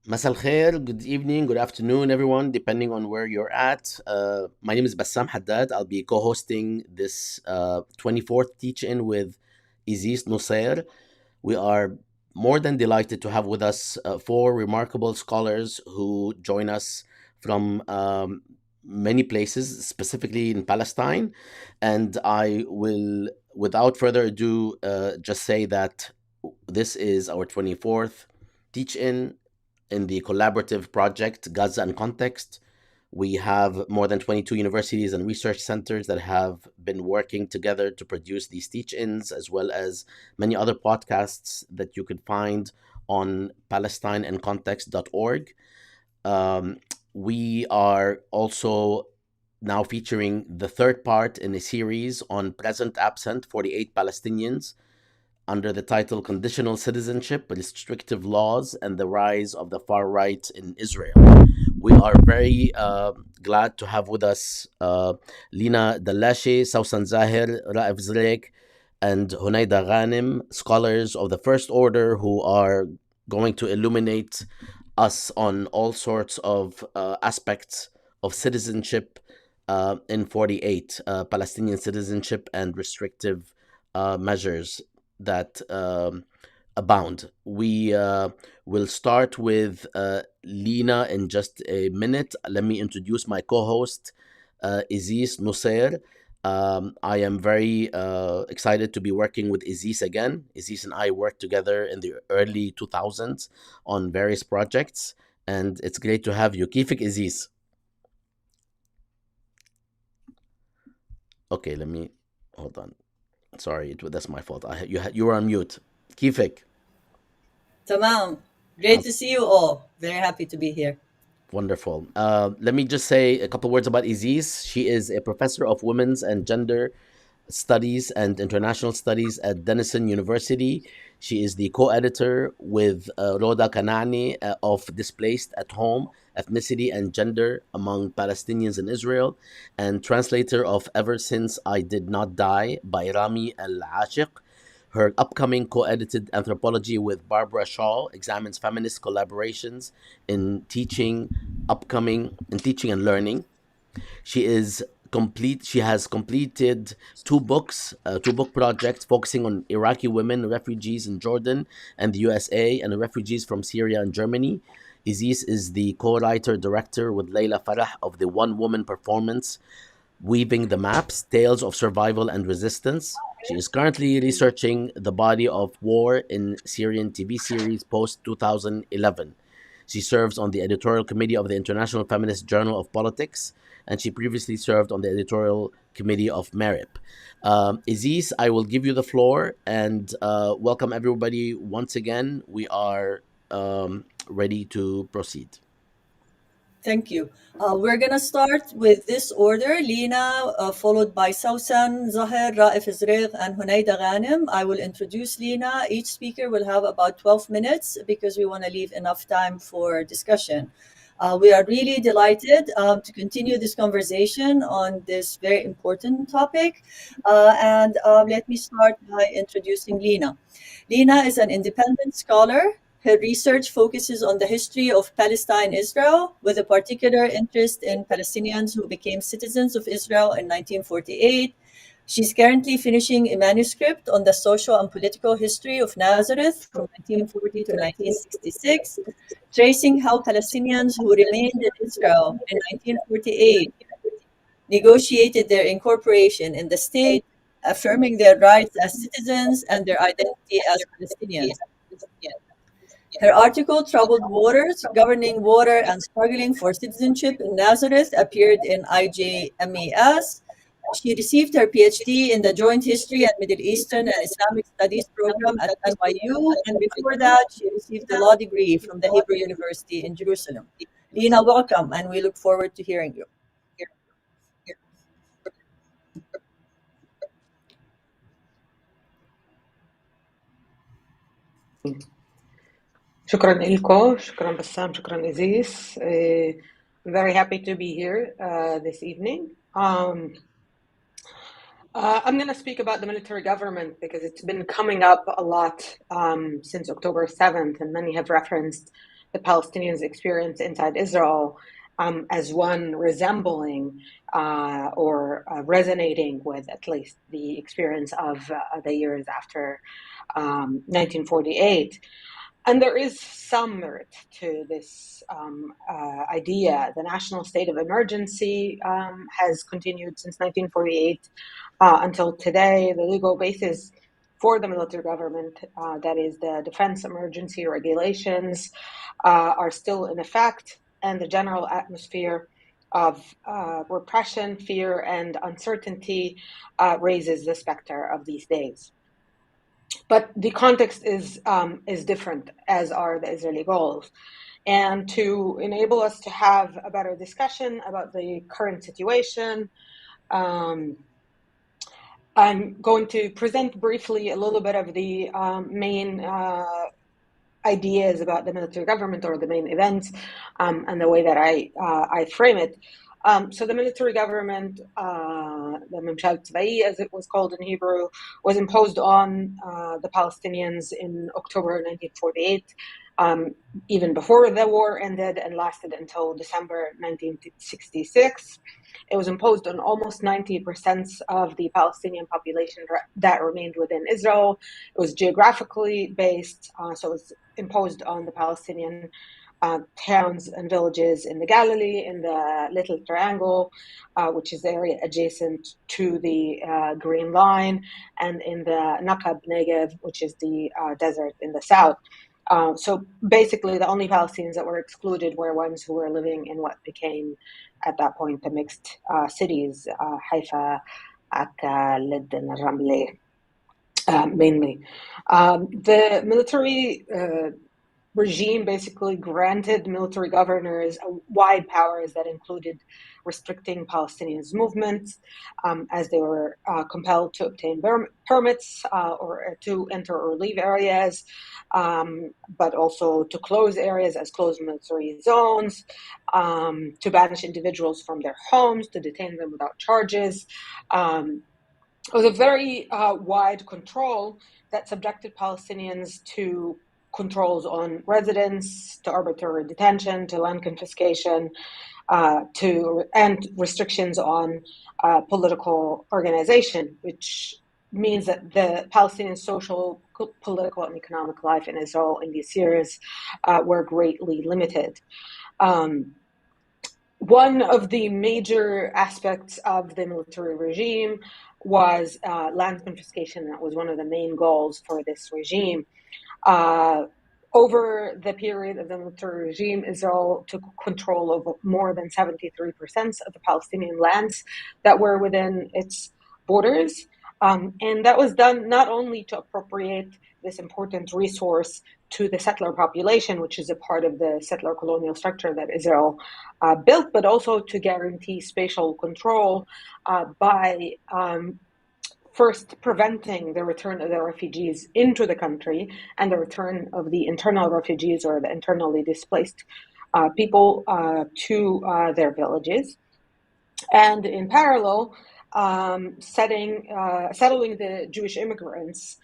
Masal khair, good evening, good afternoon, everyone, depending on where you're at. My name is Bassam Haddad. I'll be co hosting this 24th teach in with Aziz Nusair. We are more than delighted to have with us four remarkable scholars who join us from many places, specifically in Palestine. And I will, without further ado, just say that this is our 24th teach in the collaborative project Gaza and Context. We have more than 22 universities and research centers that have been working together to produce these teach ins, as well as many other podcasts that you could find on palestineandcontext.org. Um, we are also now featuring the third part in a series on present absent 48 Palestinians under the title Conditional Citizenship, Restrictive Laws, and the Rise of the Far Right in Israel. We are very glad to have with us Leena, Dallasheh, Sawsan, Zaher, Raef, Zreik, and Honaida, Ghanim, scholars of the First Order who are going to illuminate us on all sorts of aspects of citizenship in 48, Palestinian citizenship and restrictive measures that abound. We will start with Leena in just a minute. Let me introduce my co host, Aziz Nusair. I am very excited to be working with Aziz again. Aziz and I worked together in the early 2000s on various projects, and it's great to have you. Kifik Aziz. Okay, let me hold on. Sorry, that's my fault. You were on mute. Kifik. Tamam. Great to see you all. Very happy to be here. Wonderful. Let me just say a couple words about Aziz. She is a professor of women's and gender studies and international studies at Denison University. She is the co-editor with Roda Kanani of Displaced at Home, Ethnicity and Gender Among Palestinians in Israel, and translator of Ever Since I Did Not Die by Rami Al-Ashiq. Her upcoming co-edited anthropology with Barbara Shaw examines feminist collaborations in teaching and learning. She is complete. She has completed two book projects focusing on Iraqi women refugees in Jordan and the USA, and refugees from Syria and Germany. Aziz is the co-writer director with Leila Farah of the one woman performance Weaving the Maps: Tales of Survival and Resistance. She is currently researching the body of war in Syrian TV series post 2011. She serves on the editorial committee of the International Feminist Journal of Politics, and she previously served on the editorial committee of MERIP. Aziz, I will give you the floor and welcome everybody once again. We are ready to proceed. Thank you. We're going to start with this order. Leena, followed by Sawsan, Zaher, Raef, Zreik, and Honaida Ghanim. I will introduce Leena. Each speaker will have about 12 minutes because we want to leave enough time for discussion. We are really delighted to continue this conversation on this very important topic. Let me start by introducing Leena. Leena is an independent scholar. Her research focuses on the history of Palestine Israel, with a particular interest in Palestinians who became citizens of Israel in 1948. She's currently finishing a manuscript on the social and political history of Nazareth from 1940 to 1966, tracing how Palestinians who remained in Israel in 1948 negotiated their incorporation in the state, affirming their rights as citizens and their identity as Palestinians. Her article, Troubled Waters, Governing Water and Struggling for Citizenship in Nazareth, appeared in IJMES. She received her PhD in the Joint History and Middle Eastern and Islamic Studies program at NYU, and before that, she received a law degree from the Hebrew University in Jerusalem. Leena, welcome, and we look forward to hearing you. شكرا لكم شكرا بسام شكرا Aziz. I'm very happy to be here this evening. I'm going to speak about the military government because it's been coming up a lot since October 7th, and many have referenced the Palestinians' experience inside Israel as one resembling or resonating with at least the experience of the years after 1948. And there is some merit to this idea. The national state of emergency has continued since 1948 until today. The legal basis for the military government, that is the defense emergency regulations, are still in effect, and the general atmosphere of repression, fear, and uncertainty raises the specter of these days. But the context is different, as are the Israeli goals. And to enable us to have a better discussion about the current situation, I'm going to present briefly a little bit of the main ideas about the military government, or the main events, and the way that I frame it. So the military government, the Mimshal Tzvai, as it was called in Hebrew, was imposed on the Palestinians in October 1948, even before the war ended, and lasted until December 1966. It was imposed on almost 90% of the Palestinian population that remained within Israel. It was geographically based, so it was imposed on the Palestinian towns and villages in the Galilee, in the Little Triangle, which is the area adjacent to the Green Line, and in the Naqab Negev, which is the desert in the south. So basically, the only Palestinians that were excluded were ones who were living in what became, at that point, the mixed cities, Haifa, Akka, Lid, and Ramleh, mainly. The military regime basically granted military governors wide powers that included restricting Palestinians' movements, as they were compelled to obtain permits or to enter or leave areas, but also to close areas as closed military zones, to banish individuals from their homes, to detain them without charges. It was a very wide control that subjected Palestinians to controls on residence, to arbitrary detention, to land confiscation, and restrictions on political organization, which means that the Palestinian social, political, and economic life in Israel in these years were greatly limited. One of the major aspects of the military regime was land confiscation. That was one of the main goals for this regime. Over the period of the military regime, Israel took control of more than 73% of the Palestinian lands that were within its borders. And that was done not only to appropriate this important resource to the settler population, which is a part of the settler colonial structure that Israel built, but also to guarantee spatial control by first preventing the return of the refugees into the country and the return of the internal refugees or the internally displaced people to their villages. And in parallel, settling the Jewish immigrants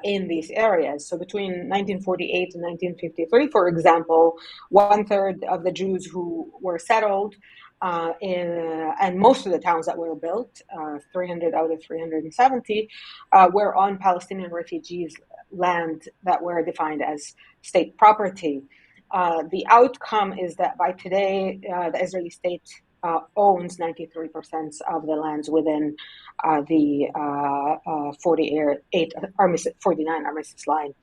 in these areas. So between 1948 and 1953, for example, 1/3 of the Jews who were settled and most of the towns that were built, 300 out of 370, were on Palestinian refugees' land that were defined as state property. The outcome is that by today, the Israeli state owns 93% of the lands within the 49 armistice line.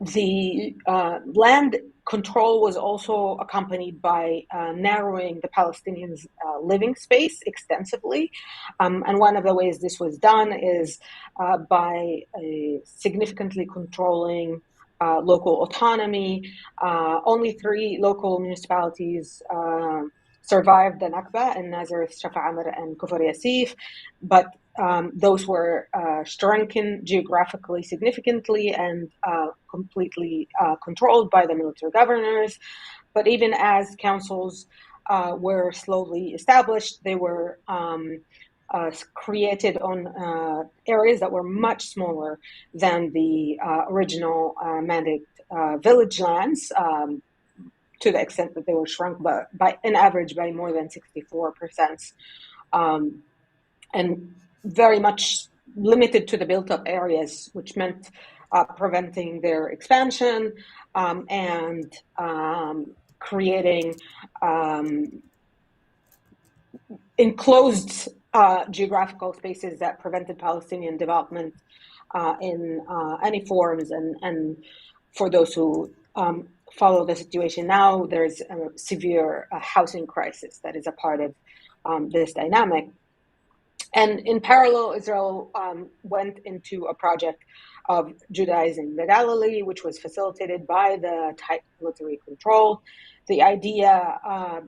The land control was also accompanied by narrowing the Palestinians' living space extensively. And one of the ways this was done is by significantly controlling local autonomy. Only 3 local municipalities survived the Nakba, in Nazareth, Shafa Amr, and Kufr Yasif, but those were shrunken geographically significantly and completely controlled by the military governors. But even as councils were slowly established, they were created on areas that were much smaller than the original mandate village lands, to the extent that they were shrunk by in average by more than 64%, and very much limited to the built-up areas, which meant preventing their expansion and creating enclosed geographical spaces that prevented Palestinian development in any forms. And for those who follow the situation now, there's a severe housing crisis that is a part of this dynamic. And in parallel, Israel went into a project of Judaizing the Galilee, which was facilitated by the tight military control. The idea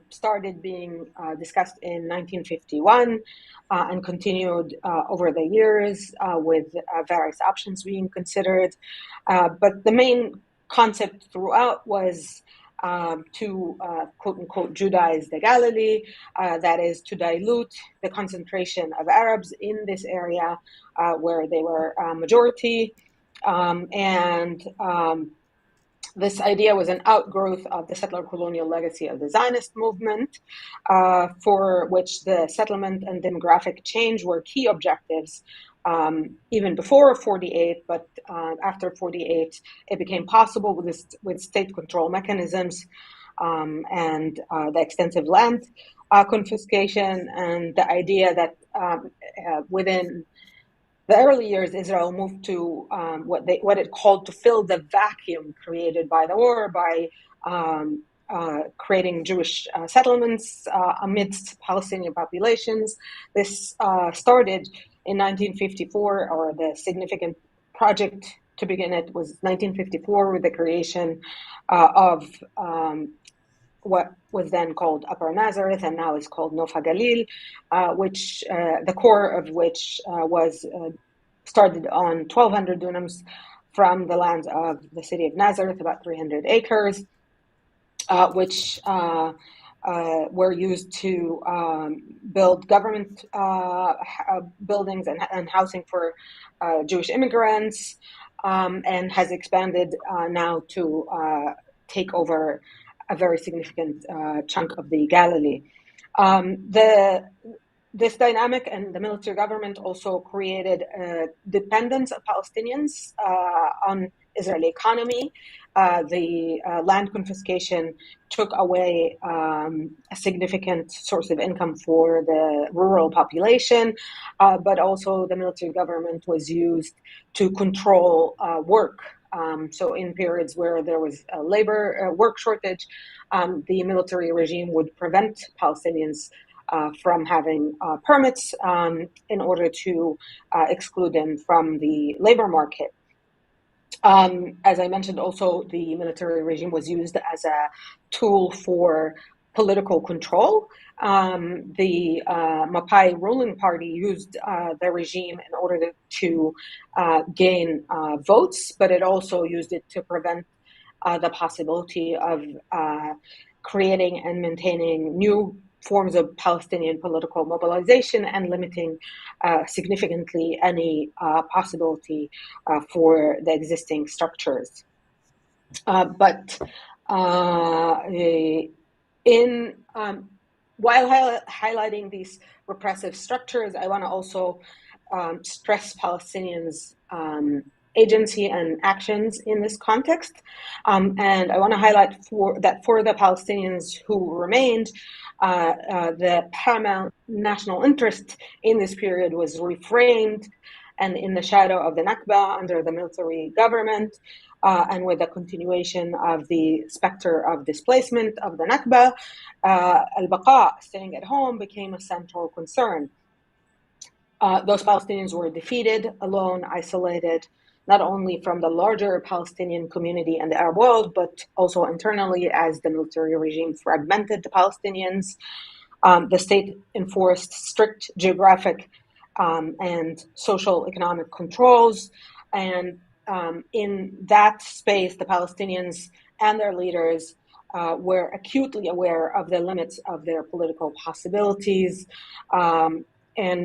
started being discussed in 1951 and continued over the years with various options being considered. But the main concept throughout was to quote-unquote Judaize the Galilee, that is to dilute the concentration of Arabs in this area where they were a majority. This idea was an outgrowth of the settler colonial legacy of the Zionist movement, for which the settlement and demographic change were key objectives even before 48, but after 48, it became possible with state control mechanisms and the extensive land confiscation, and the idea that within the early years, Israel moved to what it called to fill the vacuum created by the war by creating Jewish settlements amidst Palestinian populations. This started in 1954, or the significant project to begin it was 1954 with the creation of what was then called Upper Nazareth and now is called Nofa Galil, which the core of which was started on 1,200 dunams from the lands of the city of Nazareth, about 300 acres, which were used to build government buildings and housing for Jewish immigrants, and has expanded now to take over a very significant chunk of the Galilee. This dynamic and the military government also created dependence of Palestinians on Israeli economy. The land confiscation took away a significant source of income for the rural population, but also the military government was used to control work. So in periods where there was a labor work shortage, the military regime would prevent Palestinians from having permits in order to exclude them from the labor market. As I mentioned, also the military regime was used as a tool for political control. The Mapai ruling party used the regime in order to gain votes, but it also used it to prevent the possibility of creating and maintaining new forms of Palestinian political mobilization and limiting significantly any possibility for the existing structures. But while highlighting these repressive structures, I want to also stress Palestinians' agency and actions in this context. And I want to highlight for the Palestinians who remained, the paramount national interest in this period was reframed and in the shadow of the Nakba under the military government, and with the continuation of the specter of displacement of the Nakba, al-Baqa, staying at home, became a central concern. Those Palestinians were defeated, alone, isolated, not only from the larger Palestinian community and the Arab world, but also internally as the military regime fragmented the Palestinians. The state enforced strict geographic and social economic controls. And in that space, the Palestinians and their leaders were acutely aware of the limits of their political possibilities. and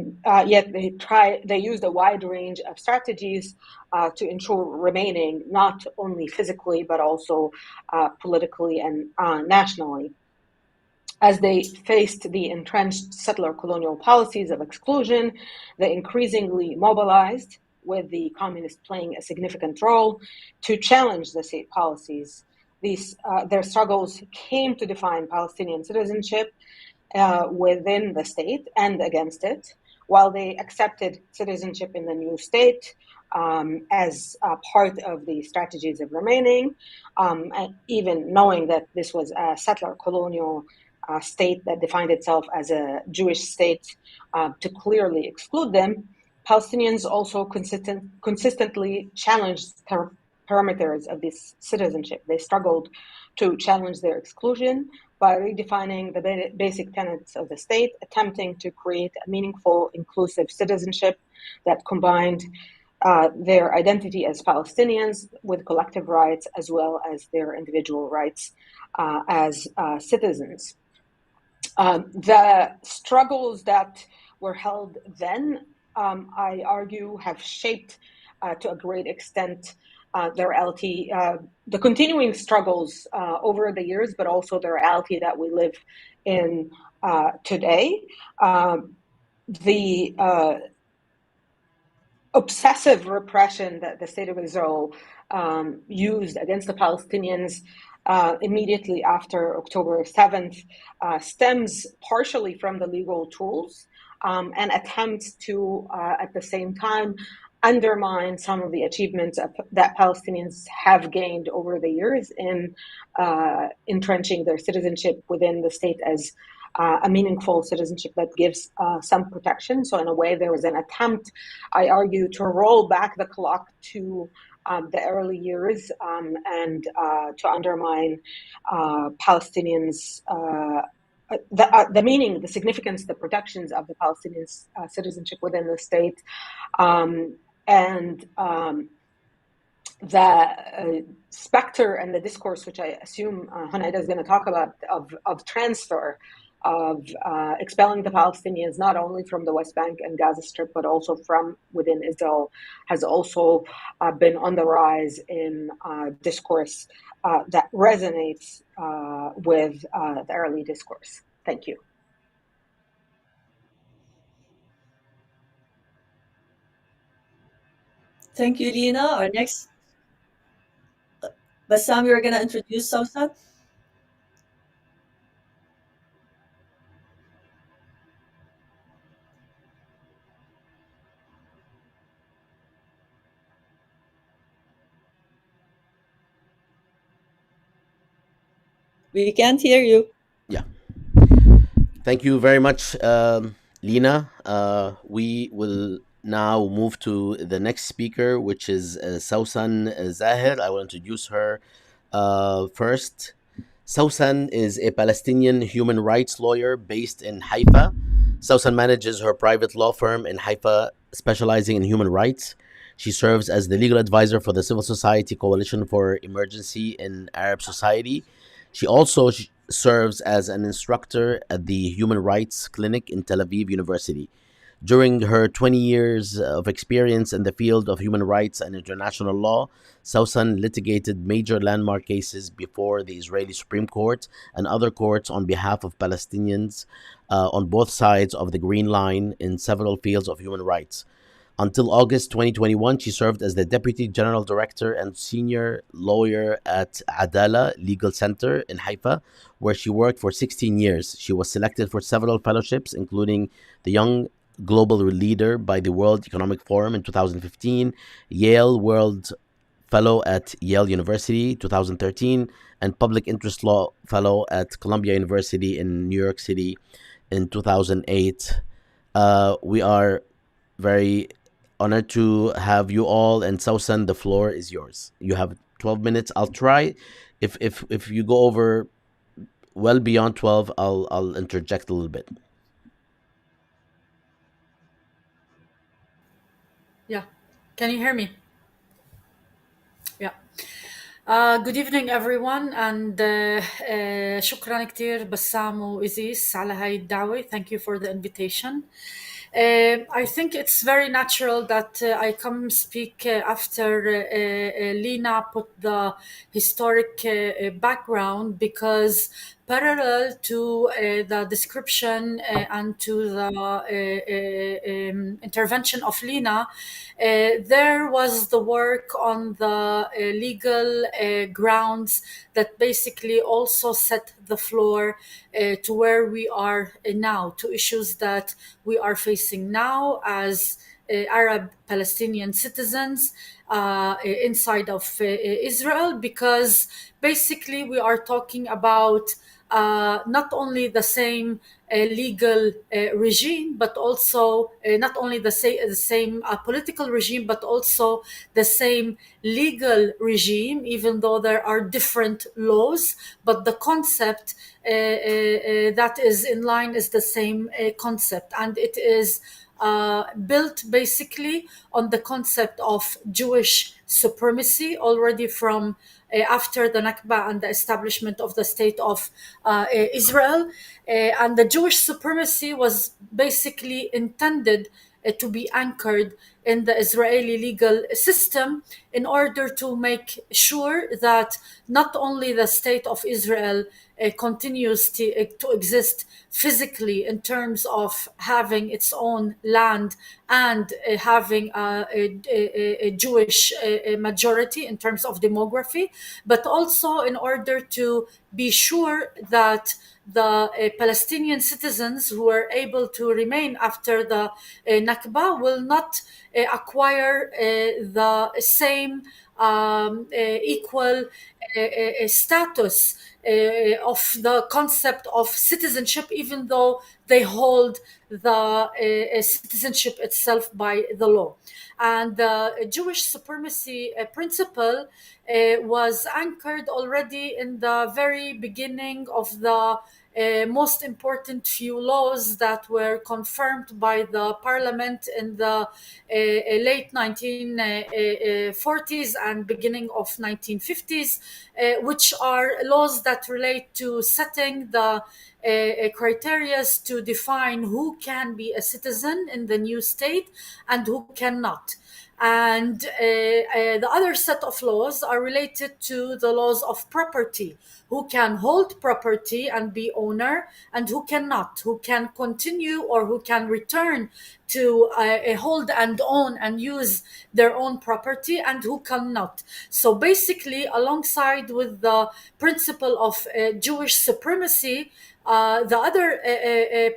yet they used a wide range of strategies to ensure remaining not only physically but also politically and nationally. As they faced the entrenched settler colonial policies of exclusion, they increasingly mobilized, with the communists playing a significant role, to challenge the state policies. Their struggles came to define Palestinian citizenship within the state and against it, while they accepted citizenship in the new state as part of the strategies of remaining, and even knowing that this was a settler colonial state that defined itself as a Jewish state to clearly exclude them. Palestinians also consistently challenged parameters of this citizenship. They struggled to challenge their exclusion by redefining the basic tenets of the state, attempting to create a meaningful, inclusive citizenship that combined their identity as Palestinians with collective rights as well as their individual rights as citizens. The struggles that were held then, I argue, have shaped to a great extent the reality, the continuing struggles over the years, but also the reality that we live in today. The obsessive repression that the state of Israel used against the Palestinians immediately after October 7th stems partially from the legal tools and attempts to, at the same time, undermine some of the achievements that Palestinians have gained over the years in entrenching their citizenship within the state as a meaningful citizenship that gives some protection. So in a way, there was an attempt, I argue, to roll back the clock to the early years and to undermine Palestinians' the meaning, the significance, the protections of the Palestinians' citizenship within the state, and the specter and the discourse, which I assume Honaida is going to talk about, of transfer, of expelling the Palestinians not only from the West Bank and Gaza Strip, but also from within Israel, has also been on the rise in discourse that resonates with the early discourse. Thank you. Thank you, Leena. Our next, Bassam, you're going to introduce Sawsan. We can't hear you. Yeah. Thank you very much, Leena. We will now move to the next speaker, which is Sawsan Zaher. I will introduce her first. Sawsan is a Palestinian human rights lawyer based in Haifa. Sawsan manages her private law firm in Haifa, specializing in human rights. She serves as the legal advisor for the Civil Society Coalition for Emergency in Arab Society. She also serves as an instructor at the Human Rights Clinic in Tel Aviv University. During her 20 years of experience in the field of human rights and international law, Sawsan litigated major landmark cases before the Israeli Supreme Court and other courts on behalf of Palestinians on both sides of the Green Line in several fields of human rights. Until August 2021, she served as the Deputy General Director and Senior Lawyer at Adala Legal Center in Haifa, where she worked for 16 years. She was selected for several fellowships, including the Young Global Leader by the World Economic Forum in 2015, Yale World Fellow at Yale University 2013, and Public Interest Law Fellow at Columbia University in New York City in 2008. We are very honored to have you all, and Sawsan, the floor is yours. You have 12 minutes. I'll try. If you go over well beyond 12, I'll interject a little bit. Yeah. Can you hear me? Yeah. Good evening everyone, and شكرا كتير بسام وإزيس على هاي الدعوة. Thank you for the invitation. I think it's very natural that I come speak after Leena put the historic background, because parallel to the description and to the intervention of Leena, there was the work on the legal grounds that basically also set the floor to where we are now, to issues that we are facing now as Arab Palestinian citizens inside of Israel, because basically we are talking about not only the same legal regime, but also not only the same political regime, but also the same legal regime, even though there are different laws, but the concept that is in line is the same concept, and it is built basically on the concept of Jewish supremacy already from after the Nakba and the establishment of the state of Israel. And the Jewish supremacy was basically intended to be anchored in the Israeli legal system in order to make sure that not only the state of Israel continues to exist physically in terms of having its own land and having a Jewish majority in terms of demography, but also in order to be sure that the Palestinian citizens who are able to remain after the Nakba will not acquire the same equal status of the concept of citizenship, even though they hold the citizenship itself by the law. And the Jewish supremacy principle was anchored already in the very beginning of the most important few laws that were confirmed by the parliament in the late 1940s and beginning of 1950s, which are laws that relate to setting the criteria to define who can be a citizen in the new state and who cannot. And the other set of laws are related to the laws of property: who can hold property and be owner, and who cannot, who can continue or who can return to hold and own and use their own property, and who cannot. So basically, alongside with the principle of Jewish supremacy, the other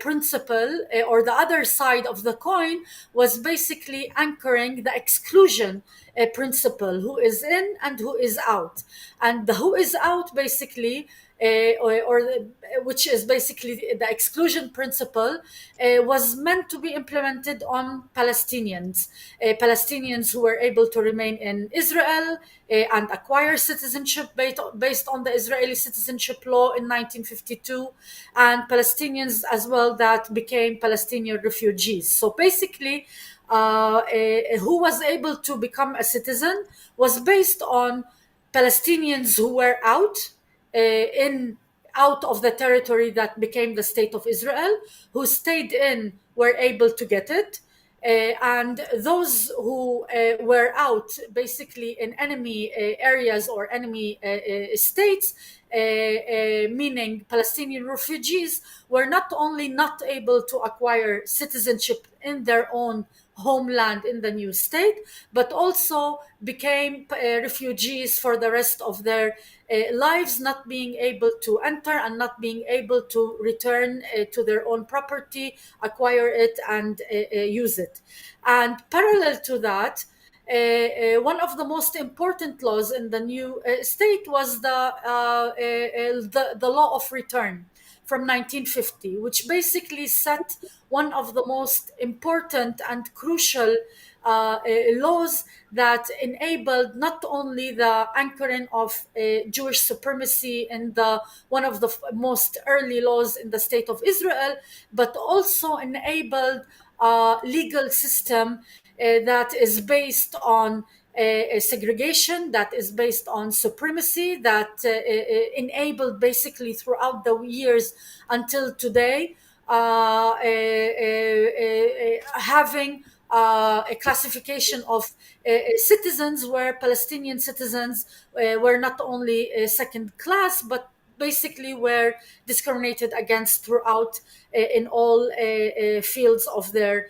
principle or the other side of the coin was basically anchoring the exclusion principle: who is in and who is out. And the who is out basically which is basically the exclusion principle, was meant to be implemented on Palestinians who were able to remain in Israel and acquire citizenship based on the Israeli citizenship law in 1952, and Palestinians as well that became Palestinian refugees. So basically, who was able to become a citizen was based on Palestinians who were out of the territory that became the state of Israel, who stayed in were able to get it. And those who were out basically in enemy areas or enemy states, meaning Palestinian refugees, were not only not able to acquire citizenship in their own homeland in the new state, but also became refugees for the rest of their lives, not being able to enter and not being able to return to their own property, acquire it and use it. And parallel to that, one of the most important laws in the new state was the law of return from 1950, which basically set one of the most important and crucial laws that enabled not only the anchoring of Jewish supremacy in the one of the most early laws in the state of Israel, but also enabled a legal system that is based on a segregation, that is based on supremacy, that enabled basically throughout the years until today having a classification of citizens, where Palestinian citizens were not only second class, but basically were discriminated against throughout in all fields of their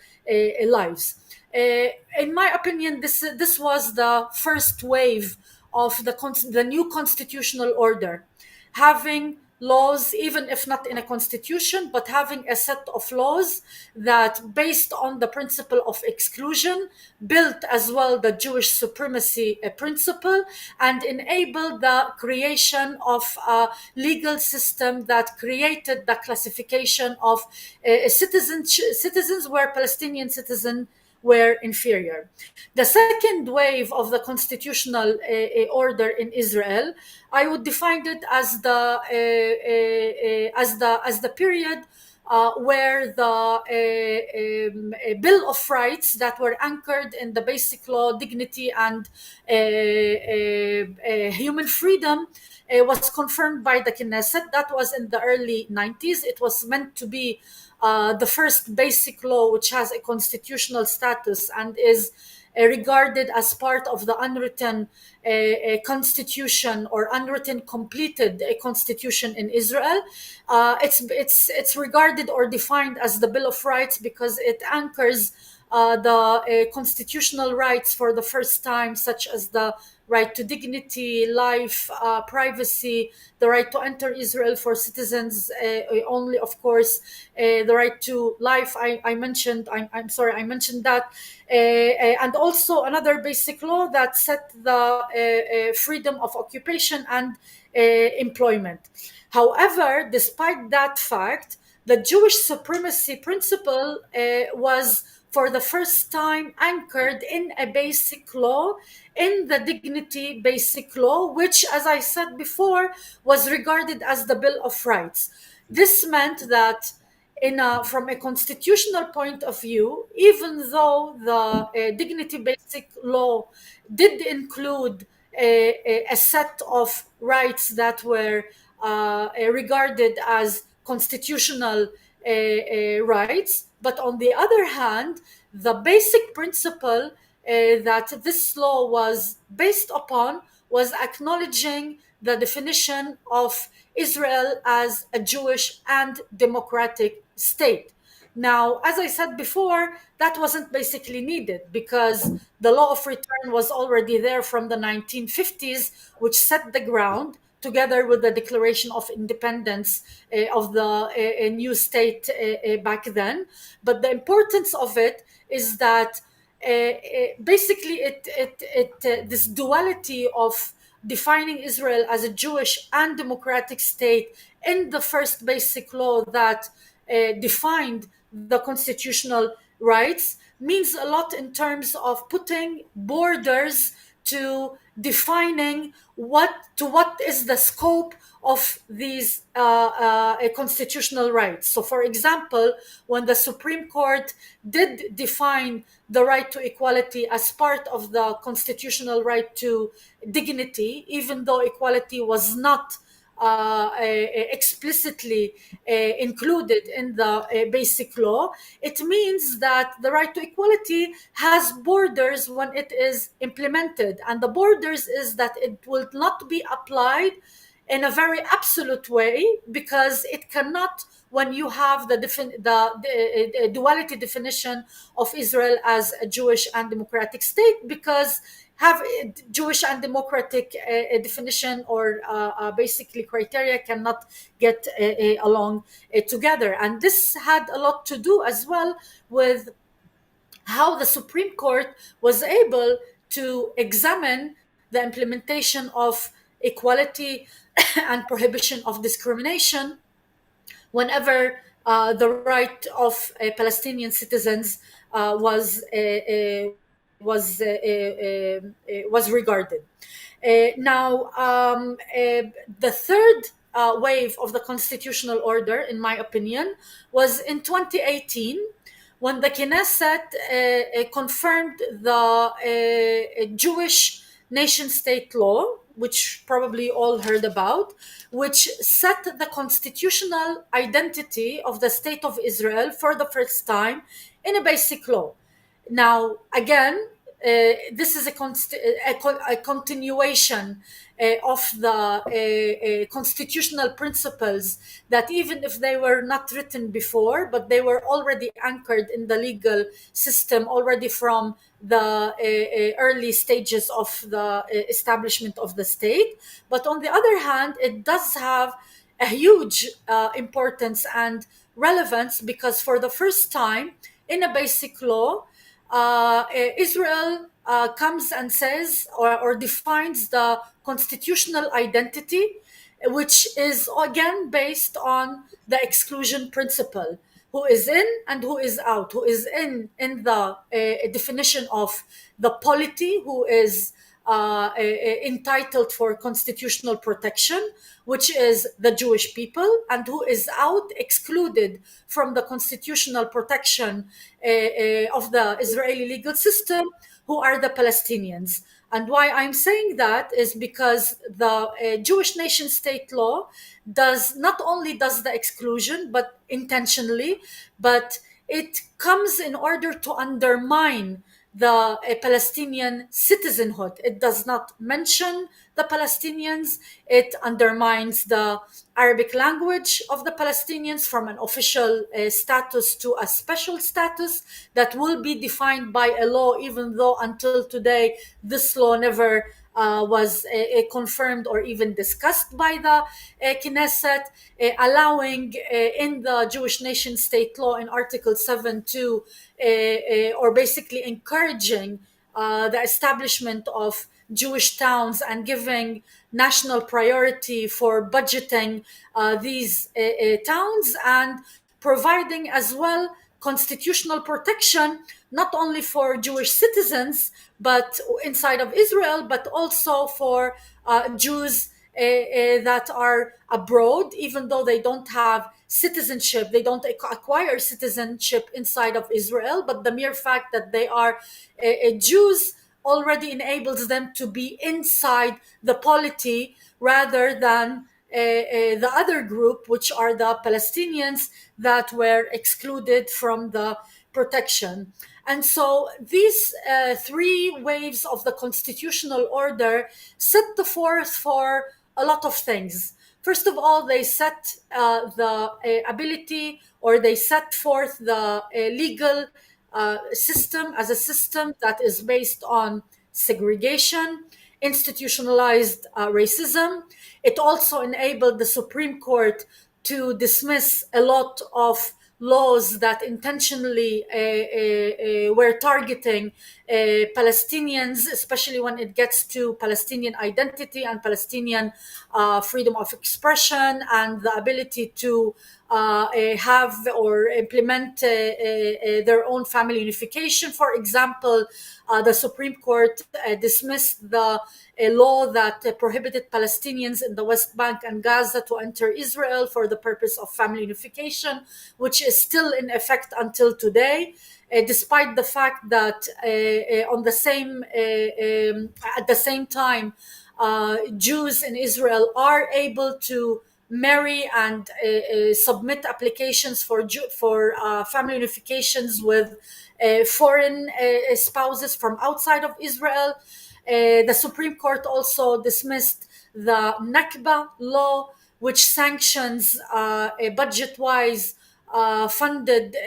lives. In my opinion, this was the first wave of the new constitutional order, having laws, even if not in a constitution, but having a set of laws that, based on the principle of exclusion, built as well the Jewish supremacy principle, and enabled the creation of a legal system that created the classification of citizens, where Palestinian citizens were inferior. The second wave of the constitutional order in Israel, I would define it as the period where the Bill of Rights that were anchored in the basic law, dignity, and human freedom was confirmed by the Knesset. That was in the early 90s. It was meant to be the first basic law which has a constitutional status and is regarded as part of the unwritten constitution, or unwritten completed constitution in Israel. It's regarded or defined as the Bill of Rights because it anchors the constitutional rights for the first time, such as the right to dignity, life, privacy, the right to enter Israel for citizens only, of course, the right to life. I mentioned. I'm sorry, I mentioned that, and also another basic law that set the freedom of occupation and employment. However, despite that fact, the Jewish supremacy principle was for the first time anchored in a basic law, in the dignity basic law, which, as I said before, was regarded as the Bill of Rights. This meant that from a constitutional point of view, even though the dignity basic law did include a set of rights that were regarded as constitutional rights, but on the other hand, the basic principle that this law was based upon was acknowledging the definition of Israel as a Jewish and democratic state. Now, as I said before, that wasn't basically needed because the law of return was already there from the 1950s, which set the ground, together with the Declaration of Independence of the new state back then. But the importance of it is that basically this duality of defining Israel as a Jewish and democratic state in the first basic law that defined the constitutional rights means a lot in terms of putting borders to defining what is the scope of these constitutional rights. So, for example, when the Supreme Court did define the right to equality as part of the constitutional right to dignity, even though equality was not explicitly included in the basic law, it means that the right to equality has borders when it is implemented. And the borders is that it will not be applied in a very absolute way, because it cannot, when you have the duality definition of Israel as a Jewish and democratic state, because have Jewish and democratic definition or basically criteria cannot get along together. And this had a lot to do as well with how the Supreme Court was able to examine the implementation of equality and prohibition of discrimination whenever the right of Palestinian citizens was regarded. Now, the third wave of the constitutional order, in my opinion, was in 2018 when the Knesset confirmed the Jewish nation-state law, which probably all heard about, which set the constitutional identity of the State of Israel for the first time in a basic law. Now, again, this is a continuation of the constitutional principles that, even if they were not written before, but they were already anchored in the legal system already from the early stages of the establishment of the state. But on the other hand, it does have a huge importance and relevance, because for the first time in a basic law, Israel comes and says, or defines the constitutional identity, which is again based on the exclusion principle. Who is in and who is out? Who is in the definition of the polity, who is entitled for constitutional protection, which is the Jewish people, and who is out, excluded from the constitutional protection of the Israeli legal system, who are the Palestinians. And why I'm saying that is because the Jewish nation state law does not only does the exclusion, but intentionally, but it comes in order to undermine the Palestinian citizenhood. It does not mention the Palestinians. It undermines the Arabic language of the Palestinians from an official status to a special status that will be defined by a law, even though until today this law never was confirmed or even discussed by the Knesset, allowing in the Jewish nation state law in Article 7 to, or basically encouraging the establishment of Jewish towns and giving national priority for budgeting these towns, and providing as well constitutional protection not only for Jewish citizens but inside of Israel, but also for Jews that are abroad, even though they don't have citizenship, they don't acquire citizenship inside of Israel, but the mere fact that they are Jews already enables them to be inside the polity, rather than the other group, which are the Palestinians that were excluded from the protection. And so these three waves of the constitutional order set the forth for a lot of things. First of all, they set the ability, or they set forth the legal system as a system that is based on segregation, institutionalized racism. It also enabled the Supreme Court to dismiss a lot of laws that intentionally were targeting Palestinians, especially when it gets to Palestinian identity and Palestinian freedom of expression and the ability to have or implement their own family unification. For example, the Supreme Court dismissed the law that prohibited Palestinians in the West Bank and Gaza to enter Israel for the purpose of family unification, which is still in effect until today. Despite the fact that on the same at the same time, Jews in Israel are able to marry and submit applications for family unifications with foreign spouses from outside of Israel. The Supreme Court also dismissed the Nakba law, which sanctions budget-wise funded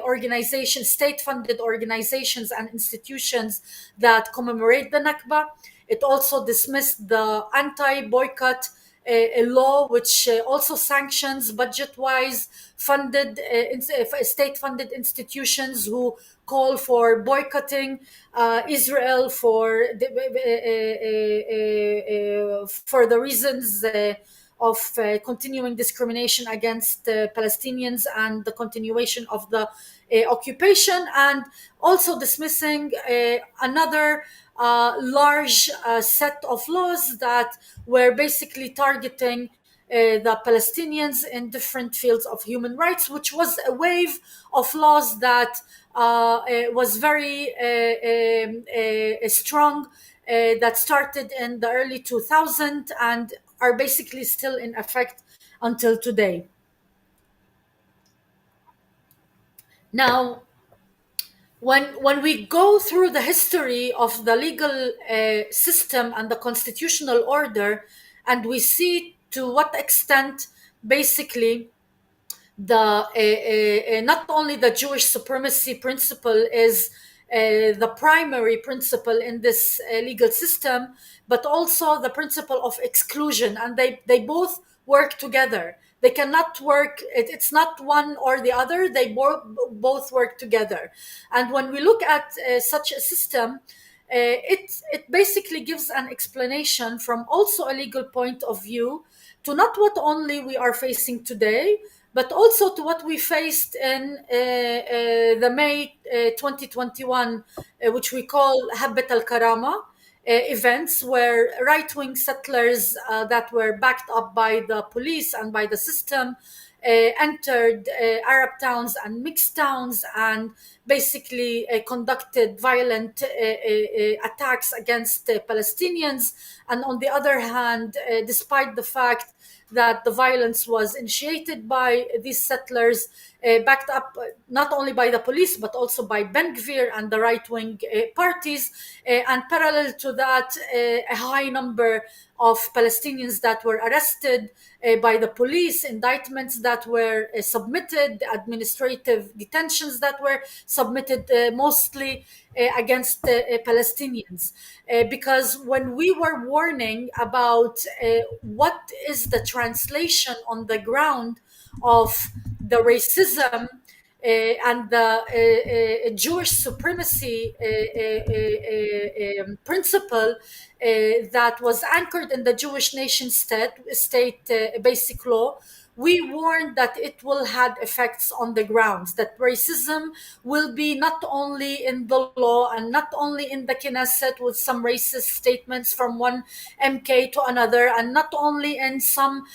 organizations, state-funded organizations and institutions that commemorate the Nakba. It also dismissed the anti-boycott law, which also sanctions budget-wise funded state-funded institutions who call for boycotting Israel for the reasons of continuing discrimination against Palestinians and the continuation of the occupation, and also dismissing another large set of laws that were basically targeting the Palestinians in different fields of human rights, which was a wave of laws that was very strong that started in the early 2000s and are basically still in effect until today. Now, when we go through the history of the legal system and the constitutional order, and we see to what extent basically the not only the Jewish supremacy principle is the primary principle in this legal system, but also the principle of exclusion, and they both work together. They cannot work; it's not one or the other. They both work together. And when we look at such a system, it basically gives an explanation from also a legal point of view to not what only we are facing today, but also to what we faced in the May 2021, which we call Habbat al-Karama events, where right-wing settlers that were backed up by the police and by the system entered Arab towns and mixed towns and basically conducted violent attacks against Palestinians. And on the other hand, despite the fact that the violence was initiated by these settlers, backed up not only by the police but also by Ben Gvir and the right-wing parties, and parallel to that, a high number of Palestinians that were arrested by the police, indictments that were submitted, administrative detentions that were submitted, mostly against Palestinians. Because when we were warning about what is the translation on the ground of the racism and the Jewish supremacy principle that was anchored in the Jewish nation state basic law, we warned that it will have effects on the grounds, that racism will be not only in the law and not only in the Knesset with some racist statements from one MK to another, and not only in some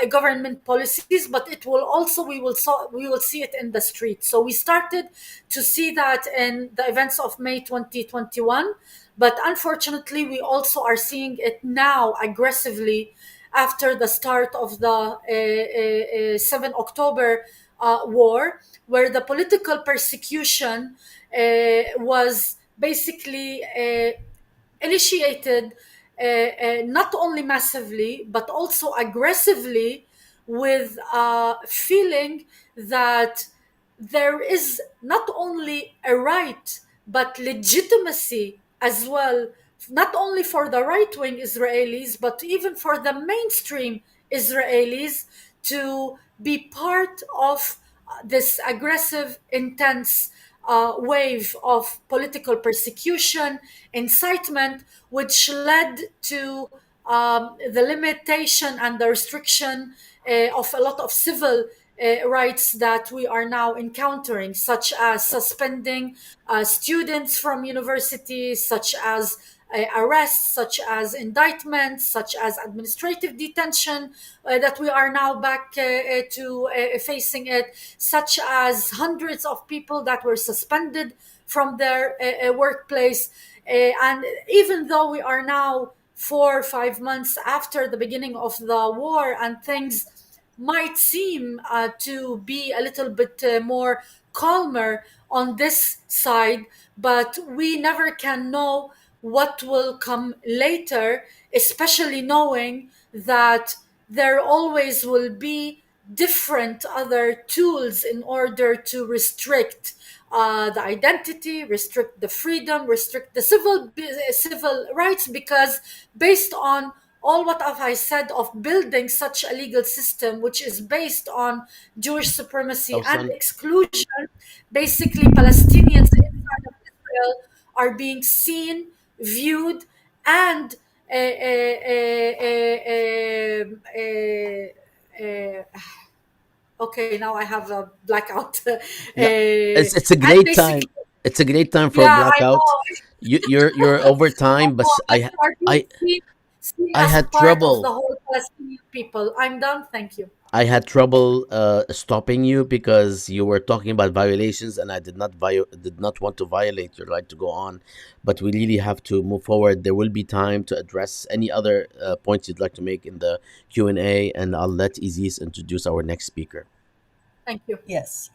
government policies, but it will also we will see it in the street. So we started to see that in the events of May 2021, but unfortunately we also are seeing it now aggressively after the start of the 7 October war, where the political persecution was basically initiated not only massively but also aggressively, with a feeling that there is not only a right but legitimacy as well, not only for the right-wing Israelis but even for the mainstream Israelis, to be part of this aggressive, intense wave of political persecution, incitement, which led to the limitation and the restriction of a lot of civil rights that we are now encountering, such as suspending students from universities, such as arrests, such as indictments, such as administrative detention, that we are now back to facing it, such as hundreds of people that were suspended from their workplace. And even though we are now 4 or 5 months after the beginning of the war and things might seem to be a little bit more calmer on this side, but we never can know what will come later, especially knowing that there always will be different other tools in order to restrict the identity, restrict the freedom, restrict the civil rights, because based on all what have I said of building such a legal system which is based on Jewish supremacy and Sawsan, exclusion, basically Palestinians inside of Israel are being seen, viewed, and okay, now I have a blackout. no, it's a And great basically, time. It's a great time for a yeah, I blackout. know. You're over time, but Are being I seen I as had part of the trouble. whole Palestinian people. I'm done. Thank you. I had trouble stopping you because you were talking about violations, and I did not want to violate your right to go on. But we really have to move forward. There will be time to address any other points you'd like to make in the Q&A, and I'll let Izis introduce our next speaker. Thank you. Yes.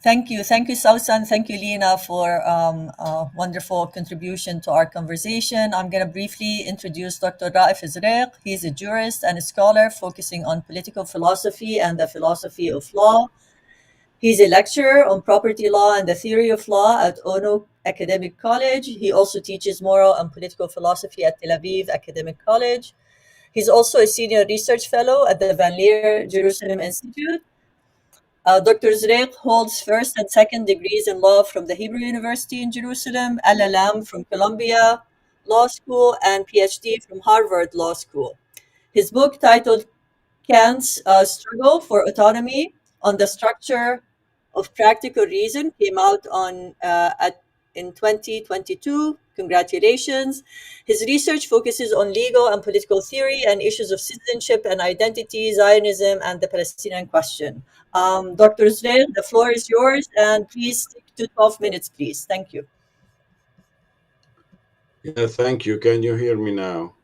Thank you. Thank you, Sawsan. Thank you, Leena, for a wonderful contribution to our conversation. I'm going to briefly introduce Dr. Raef Zreik. He's a jurist and a scholar focusing on political philosophy and the philosophy of law. He's a lecturer on property law and the theory of law at Ono Academic College. He also teaches moral and political philosophy at Tel Aviv Academic College. He's also a senior research fellow at the Van Leer Jerusalem Institute. Dr. Zreik holds first and second degrees in law from the Hebrew University in Jerusalem, LLM from Columbia Law School, and PhD from Harvard Law School. His book titled Kant's Struggle for Autonomy on the Structure of Practical Reason came out in 2022. Congratulations. His research focuses on legal and political theory and issues of citizenship and identity, Zionism, and the Palestinian question. Dr. Zreik, the floor is yours, and please stick to 12 minutes, please. Thank you. Yeah, thank you. Can you hear me now?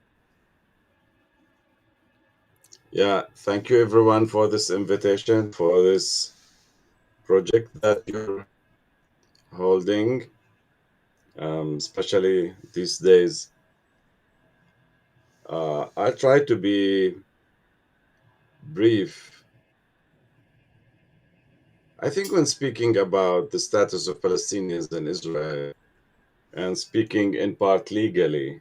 Yeah, thank you everyone for this invitation, for this project that you're holding, especially these days. I try to be brief. I think when speaking about the status of Palestinians in Israel, and speaking in part legally,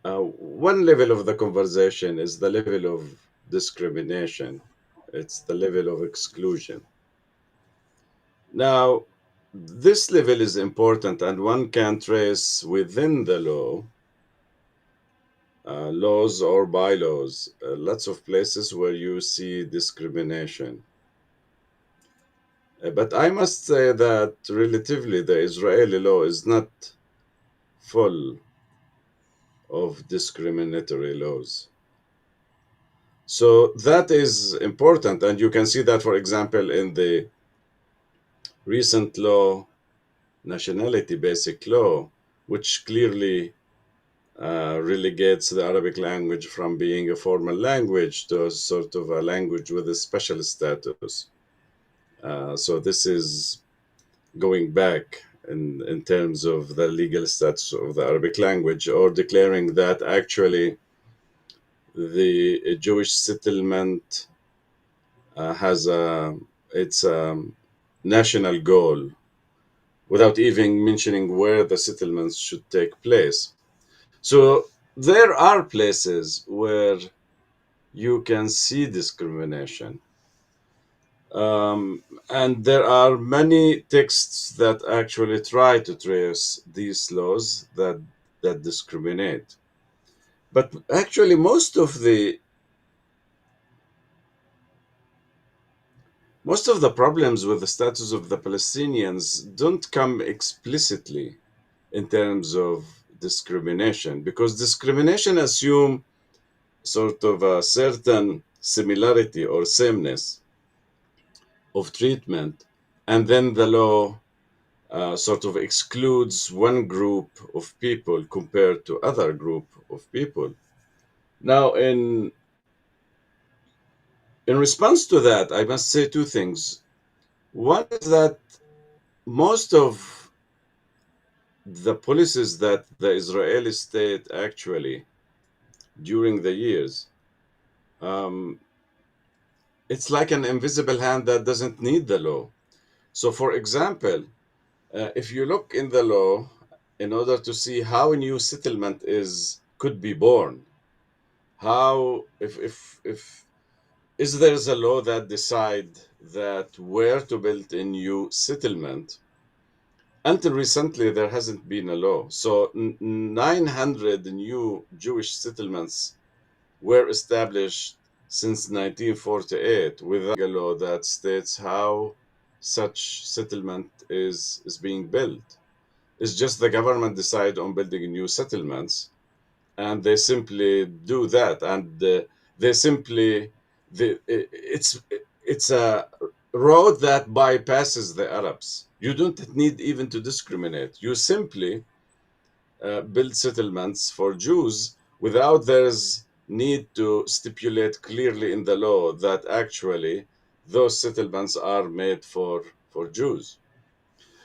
one level of the conversation is the level of discrimination. It's the level of exclusion. Now, this level is important, and one can trace within the law, laws or bylaws, lots of places where you see discrimination. But I must say that relatively the Israeli law is not full of discriminatory laws. So that is important, and you can see that, for example, in the recent law, Nationality Basic Law, which clearly relegates the Arabic language from being a formal language to a sort of a language with a special status. So this is going back in terms of the legal status of the Arabic language, or declaring that actually the Jewish settlement has its national goal, without even mentioning where the settlements should take place. So there are places where you can see discrimination. And there are many texts that actually try to trace these laws that discriminate. But actually, most of the problems with the status of the Palestinians don't come explicitly in terms of discrimination, because discrimination assumes sort of a certain similarity or sameness of treatment, and then the law sort of excludes one group of people compared to other group of people. Now, in response to that, I must say two things. One is that most of the policies that the Israeli state actually, during the years, it's like an invisible hand that doesn't need the law. So, for example, if you look in the law, in order to see how a new settlement could be born, how if is there's a law that decide that where to build a new settlement? Until recently, there hasn't been a law. So 900 new Jewish settlements were established since 1948 without a law that states how such settlement is being built. It's just the government decide on building new settlements, and they simply do that, and they simply it's a road that bypasses the Arabs. You don't need even to discriminate. You simply build settlements for Jews without there's need to stipulate clearly in the law that actually those settlements are made for Jews.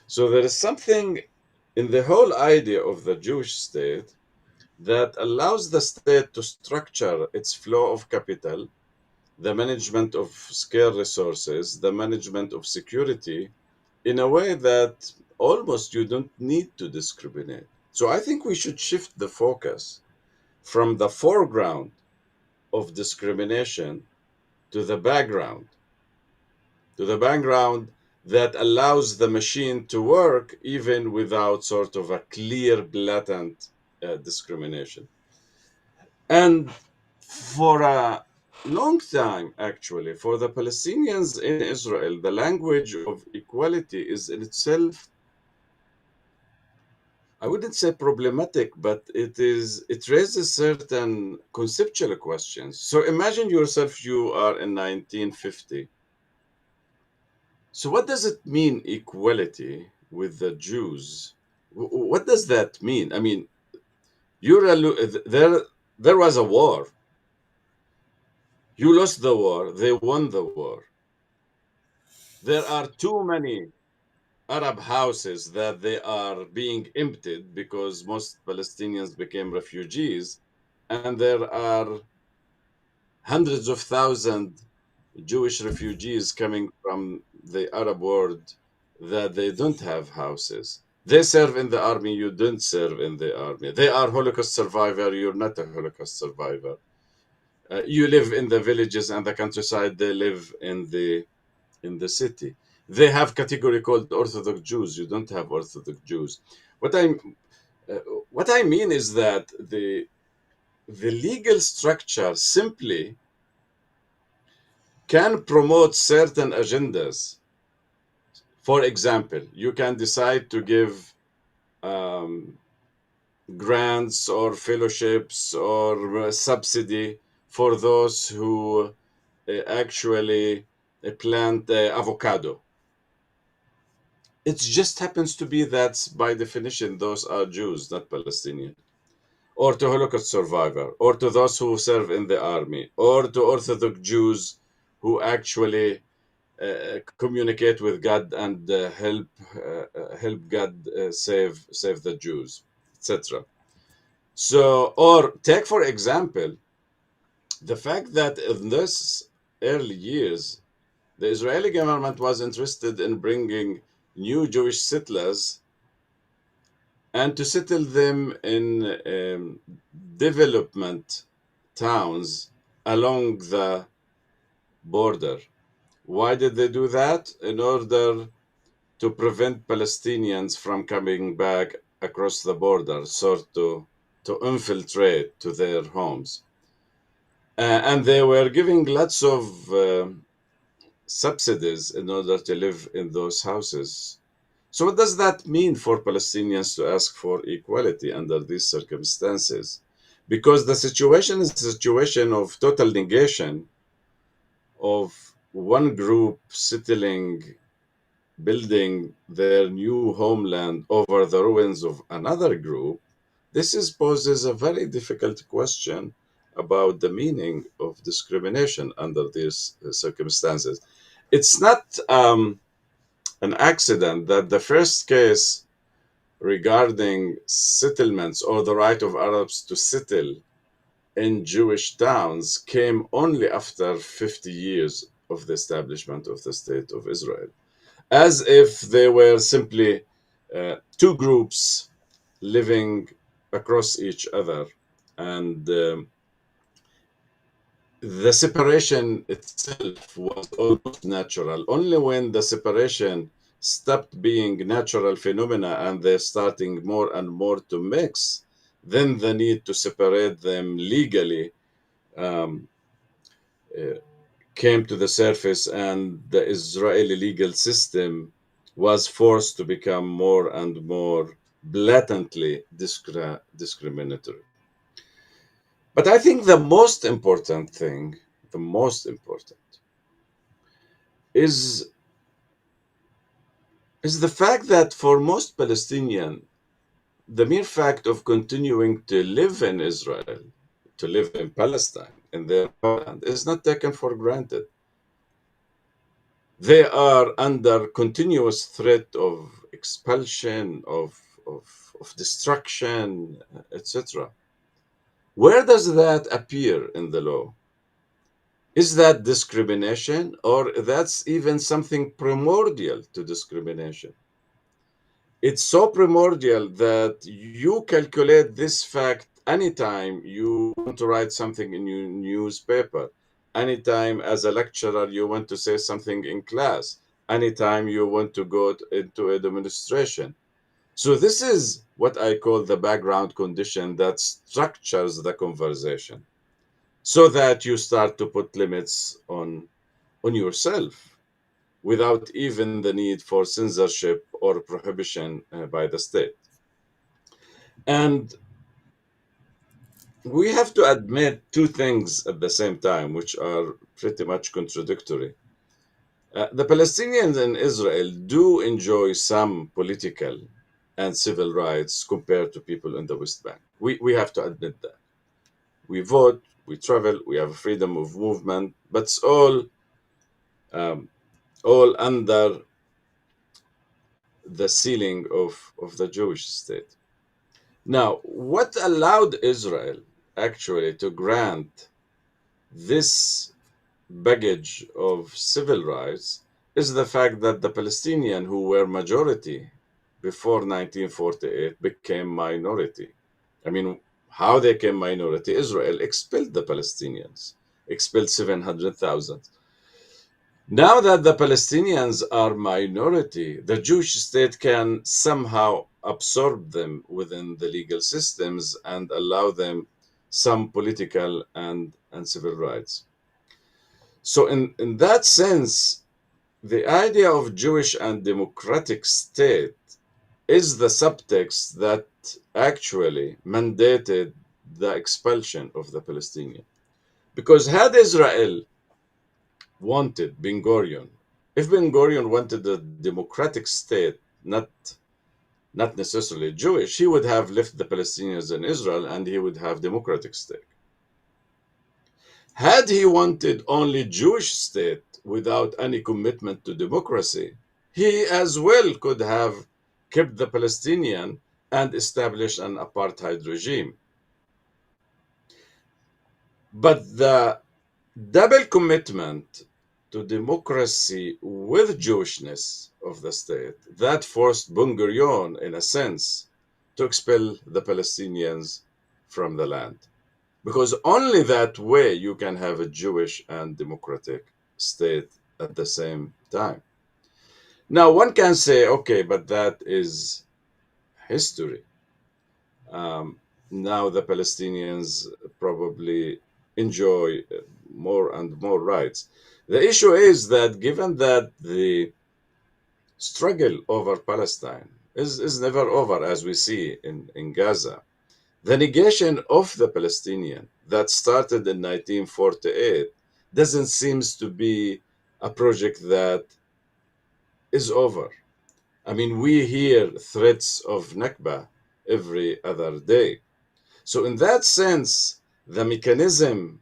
So there is something in the whole idea of the Jewish state that allows the state to structure its flow of capital, the management of scarce resources, the management of security in a way that almost you don't need to discriminate. So I think we should shift the focus from the foreground of discrimination to the background, that allows the machine to work even without sort of a clear, blatant discrimination. And for a long time, actually, for the Palestinians in Israel, the language of equality is in itself, I wouldn't say problematic, but it raises certain conceptual questions. So imagine yourself, you are in 1950. So what does it mean, equality with the Jews? What does that mean? I mean, there was a war. You lost the war, they won the war. There are too many Arab houses that they are being emptied because most Palestinians became refugees, and there are hundreds of thousands Jewish refugees coming from the Arab world that they don't have houses. They serve in the army, you don't serve in the army. They are Holocaust survivor, you're not a Holocaust survivor. You live in the villages and the countryside, they live in the city. They have category called Orthodox Jews. You don't have Orthodox Jews. What I uh, what I mean is that the legal structure simply can promote certain agendas. For example, you can decide to give um, grants or fellowships or subsidy for those who actually plant avocado. It just happens to be that by definition, those are Jews, not Palestinian, or to Holocaust survivor, or to those who serve in the army, or to Orthodox Jews who actually communicate with God and help God save the Jews, etc. So, or take for example the fact that in this early years, the Israeli government was interested in bringing new Jewish settlers and to settle them in development towns along the border. Why did they do that? In order to prevent Palestinians from coming back across the border, sort to infiltrate to their homes. And they were giving lots of subsidies in order to live in those houses. So, what does that mean for Palestinians to ask for equality under these circumstances? Because the situation is a situation of total negation of one group settling, building their new homeland over the ruins of another group. Poses a very difficult question about the meaning of discrimination under these circumstances. It's not an accident that the first case regarding settlements or the right of Arabs to settle in Jewish towns came only after 50 years of the establishment of the State of Israel, as if they were simply two groups living across each other. And the separation itself was almost natural. Only when the separation stopped being natural phenomena and they're starting more and more to mix, then the need to separate them legally um, uh, came to the surface, and the Israeli legal system was forced to become more and more blatantly discriminatory. But I think the most important thing the most important, is the fact that for most Palestinians, the mere fact of continuing to live in Israel, to live in Palestine, in their homeland, is not taken for granted. They are under continuous threat of expulsion, of destruction, etc. Where does that appear in the law? Is that discrimination, or that's even something primordial to discrimination? It's so primordial that you calculate this fact anytime you want to write something in your newspaper, anytime as a lecturer you want to say something in class, anytime you want to go into a demonstration. So this is what I call the background condition that structures the conversation, so that you start to put limits on yourself without even the need for censorship or prohibition by the state. And we have to admit two things at the same time, which are pretty much contradictory. The Palestinians in Israel do enjoy some political and civil rights compared to people in the West Bank. We have to admit that. We vote, we travel, we have freedom of movement, but it's all under the ceiling of the Jewish state. Now, what allowed Israel actually to grant this baggage of civil rights is the fact that the Palestinians who were majority before 1948 became minority. I mean, how they became minority? Israel expelled the Palestinians, expelled 700,000. Now that the Palestinians are minority, the Jewish state can somehow absorb them within the legal systems and allow them some political and civil rights. So in that sense, the idea of Jewish and democratic state is the subtext that actually mandated the expulsion of the Palestinians. Because had Israel wanted Ben Gurion, if Ben Gurion wanted a democratic state, not necessarily Jewish, he would have left the Palestinians in Israel and he would have democratic state. Had he wanted only Jewish state without any commitment to democracy, he as well could have kept the Palestinian and established an apartheid regime. But the double commitment to democracy with Jewishness of the state, that forced Ben Gurion, in a sense, to expel the Palestinians from the land. Because only that way you can have a Jewish and democratic state at the same time. Now, one can say, okay, but that is history. Now the Palestinians probably enjoy more and more rights. The issue is that given that the struggle over Palestine is never over, as we see in Gaza, the negation of the Palestinian that started in 1948 doesn't seem to be a project that is over. I mean, we hear threats of Nakba every other day. So in that sense, the mechanism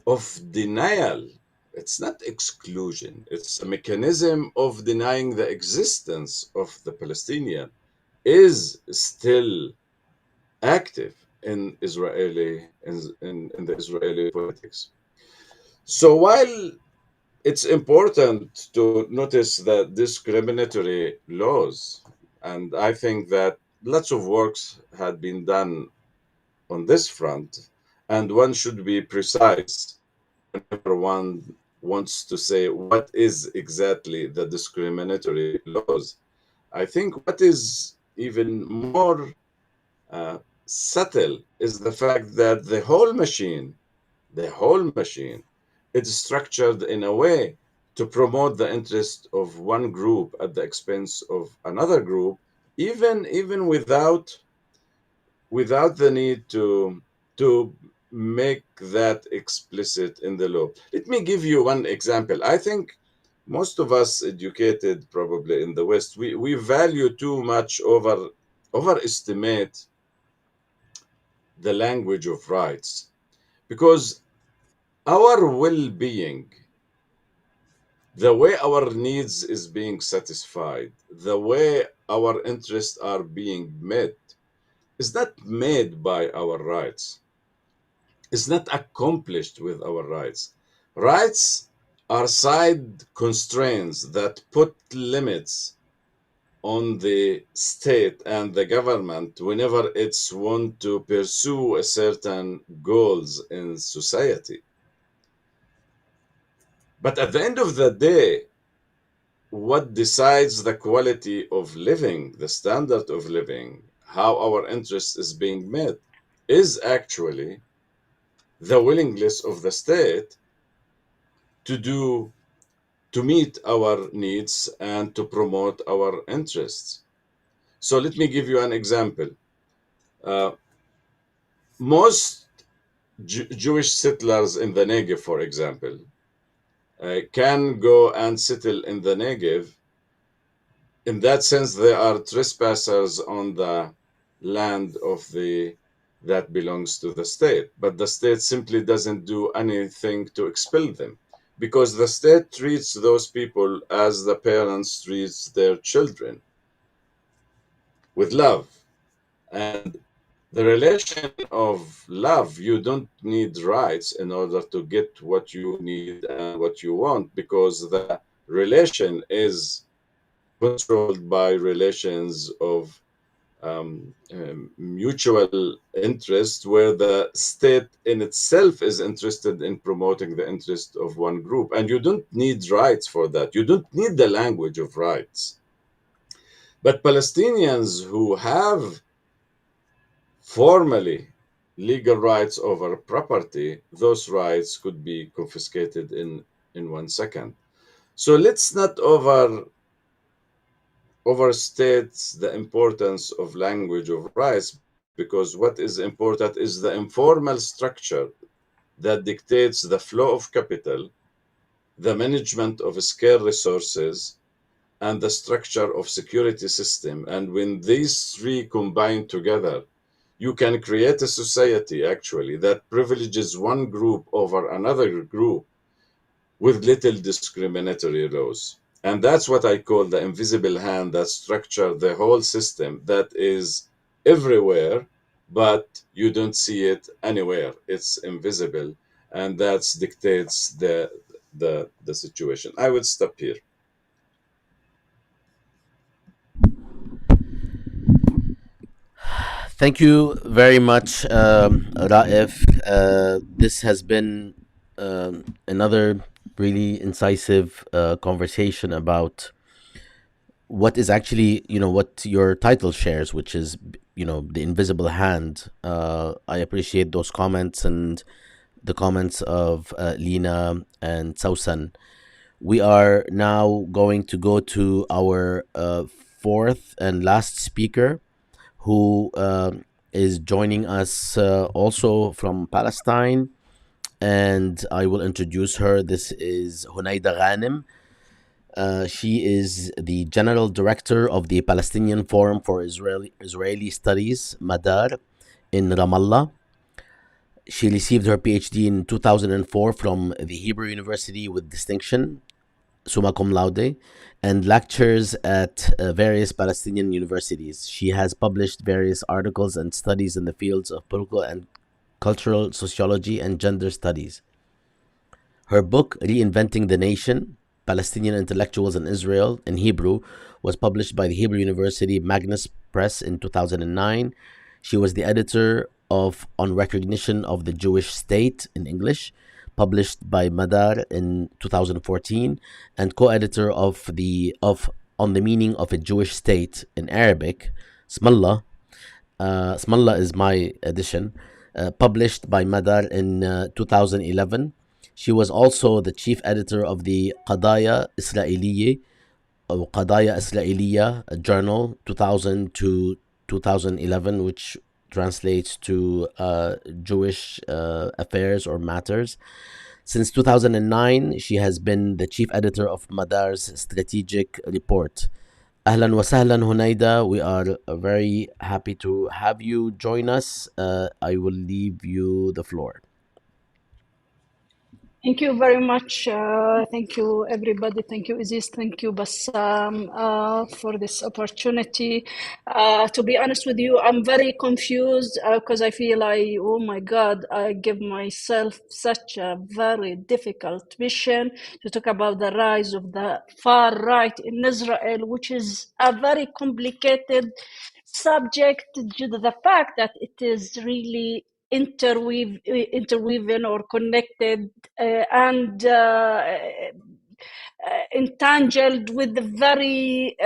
of denial, it's not exclusion, it's a mechanism of denying the existence of the Palestinian, is still active in the Israeli politics. So while it's important to notice that discriminatory laws, and I think that lots of works had been done on this front, and one should be precise whenever one wants to say what is exactly the discriminatory laws. I think what is even more subtle is the fact that the whole machine, is structured in a way to promote the interest of one group at the expense of another group, even without the need to make that explicit in the law. Let me give you one example. I think most of us educated probably in the West, we value too much overestimate the language of rights, because our well-being, the way our needs is being satisfied, the way our interests are being met, is not made by our rights. It's not accomplished with our rights. Rights are side constraints that put limits on the state and the government whenever it's want to pursue a certain goals in society. But at the end of the day, what decides the quality of living, the standard of living, how our interest is being met, is actually the willingness of the state to do to meet our needs and to promote our interests. So let me give you an example. Uh, most Jewish settlers in the Negev, for example, can go and settle in the Negev. In that sense, they are trespassers on the land of the that belongs to the state. But the state simply doesn't do anything to expel them, because the state treats those people as the parents treats their children, with love. And the relation of love, you don't need rights in order to get what you need and what you want, because the relation is controlled by relations of mutual interest, where the state in itself is interested in promoting the interest of one group. And you don't need rights for that. You don't need the language of rights. But Palestinians who have formally legal rights over property, those rights could be confiscated in 1 second. So let's not overstates the importance of language of rights, because what is important is the informal structure that dictates the flow of capital, the management of scarce resources, and the structure of security system. And when these three combine together, you can create a society actually that privileges one group over another group with little discriminatory laws. And that's what I call the invisible hand that structure the whole system, that is everywhere, but you don't see it anywhere. It's invisible, and that dictates the situation. I would stop here. Thank you very much, Raef. This has been another really incisive conversation about what is actually, what your title shares, which is, the invisible hand. I appreciate those comments and the comments of Leena and Sawsan. We are now going to go to our fourth and last speaker, who is joining us also from Palestine. And I will introduce her. This is Honaida Ghanim. She is the General Director of the Palestinian Forum for Israeli Studies, Madar, in Ramallah. She received her PhD in 2004 from the Hebrew University with distinction, summa cum laude, and lectures at various Palestinian universities. She has published various articles and studies in the fields of political and cultural sociology and gender studies. Her book, Reinventing the Nation, Palestinian Intellectuals in Israel, in Hebrew, was published by the Hebrew University Magnus Press in 2009. She was the editor of On Recognition of the Jewish State in English, published by Madar in 2014, and co-editor of On the Meaning of a Jewish State in Arabic, Smallah. Smallah is my edition, published by Madar in 2011. She was also the chief editor of the Qadaya Israeliya journal 2000 to 2011, which translates to Jewish affairs or matters. Since 2009, she has been the chief editor of Madar's strategic report. Ahlan wa sahlan, Honaida. We are very happy to have you join us. I will leave you the floor. Thank you very much. Thank you, everybody. Thank you, Aziz. Thank you, Bassam, for this opportunity. To be honest with you, I'm very confused because I feel oh my God, I give myself such a very difficult mission to talk about the rise of the far right in Israel, which is a very complicated subject due to the fact that it is really interweaving or connected and entangled with the very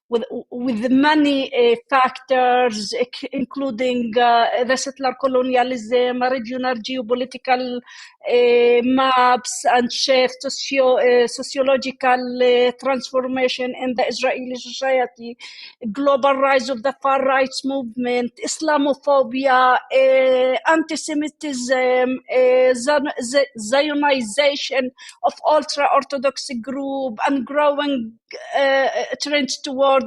with many factors, including the settler colonialism, regional geopolitical maps, and shift sociological transformation in the Israeli society, global rise of the far right movement, Islamophobia, anti-Semitism, Zionization of ultra-Orthodox group, and growing trend toward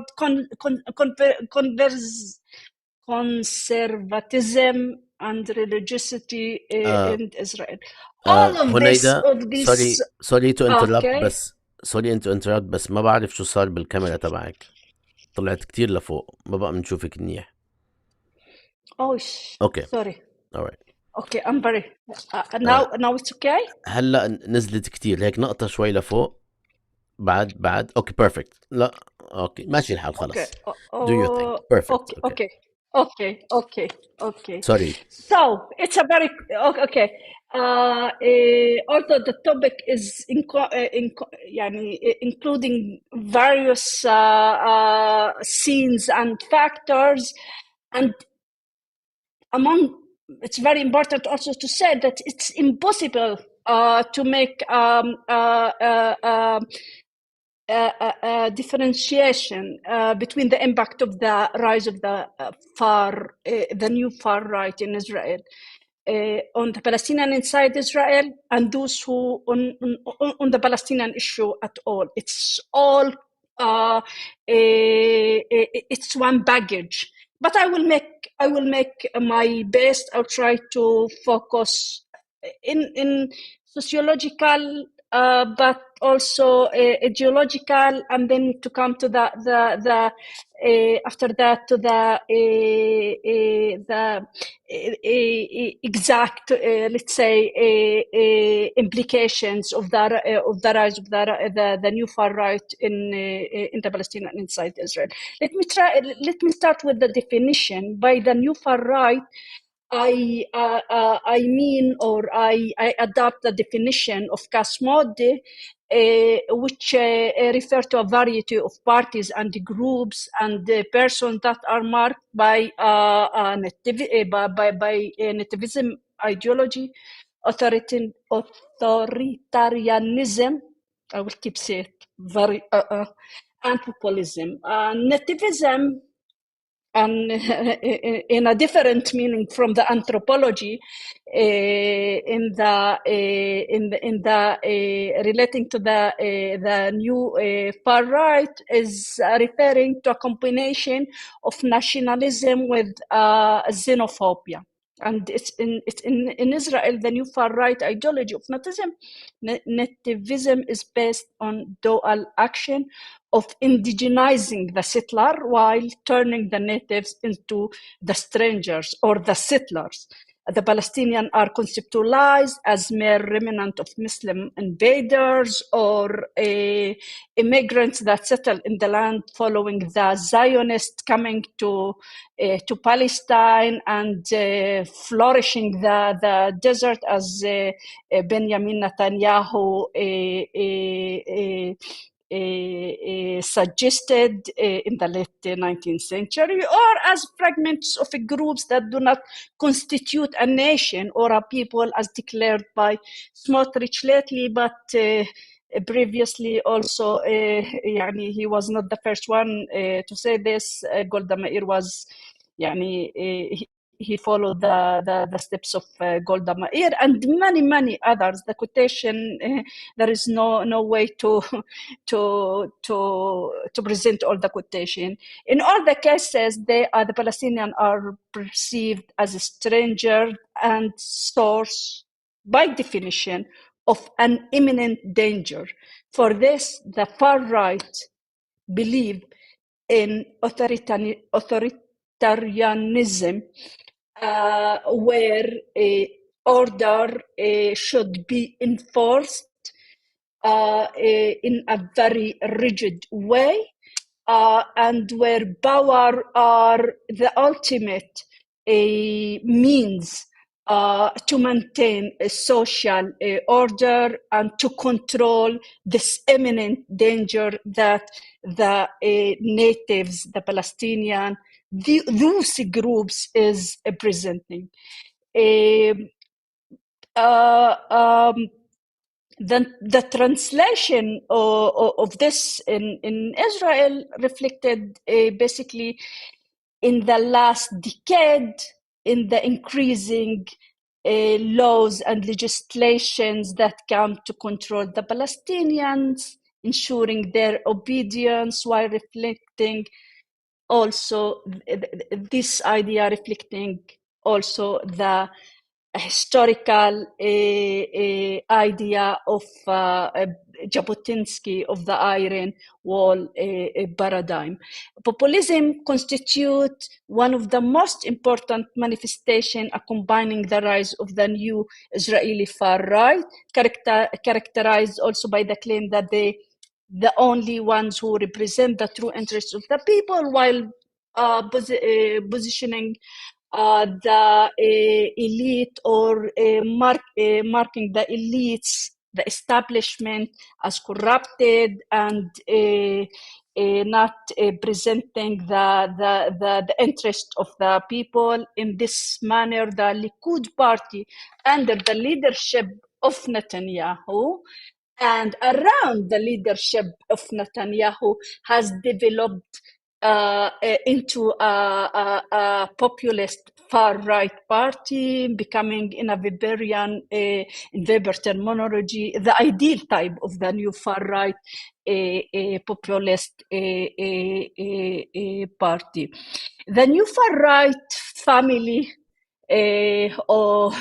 conservatism and religiosity in Israel. All of هنيدا this sorry to interrupt okay. بس ما بعرف شو صار بالكاميرا تبعك. طلعت كتير لفوق، ما بقى بنشوفك منيح. Okay. Sorry. All right. Okay, I'm very now it's okay. هلا نزلت كتير، هيك نقطة شوي لفوق. بعد اوكي بيرفكت. لا اوكي ماشي الحال خلص. Do your thing. Perfect. Okay. Sorry. So it's a very okay. Although the topic is including various scenes and factors, and it's very important also to say that it's impossible to make differentiation between the impact of the rise of the new far right in Israel on the Palestinian inside Israel and those who on the Palestinian issue at all. It's all it's one baggage. But I will make my best. I'll try to focus in sociological, but also ideological, and then to come to the after that to the exact let's say implications of the rise of the new far right in the Palestinian inside Israel. Let me start with the definition. By the new far right, I mean, or I adopt the definition of Kasmode, which refer to a variety of parties and groups and persons that are marked by nativism ideology, authoritarianism. I will keep saying it very and populism. Nativism, and in a different meaning from the anthropology, in the relating to the new far right, is referring to a combination of nationalism with xenophobia. And it's in Israel, the new far right ideology of nativism is based on dual action of indigenizing the settler while turning the natives into the strangers or the settlers. The Palestinians are conceptualized as mere remnant of Muslim invaders or immigrants that settle in the land following the Zionists coming to Palestine and flourishing the desert, as Benjamin Netanyahu suggested in the late 19th century, or as fragments of groups that do not constitute a nation or a people as declared by Smotrich lately, but previously also he was not the first one to say this. Golda Meir was يعني he followed the steps of Golda Meir and many others. The quotation, there is no way to present all the quotation. In all the cases, the Palestinians are perceived as a stranger and source, by definition, of an imminent danger. For this, the far right believe in authoritarianism, where order should be enforced in a very rigid way, and where power are the ultimate means to maintain a social order and to control this imminent danger that the natives, the Palestinian, those groups is presenting. The translation of this in Israel reflected basically in the last decade in the increasing laws and legislations that come to control the Palestinians, ensuring their obedience, while reflecting also this idea, reflecting also the historical idea of Jabotinsky of the Iron Wall paradigm. Populism constitutes one of the most important manifestations accompanying the rise of the new Israeli far right, characterized also by the claim that they the only ones who represent the true interests of the people, while positioning the elite or marking the elites, the establishment, as corrupted and not presenting the interest of the people. In this manner, the Likud party, under the leadership of Netanyahu, and around the leadership of Netanyahu, has developed into a populist far-right party, becoming, in a Weberian, in Weber terminology, the ideal type of the new far-right populist party. The new far-right family, or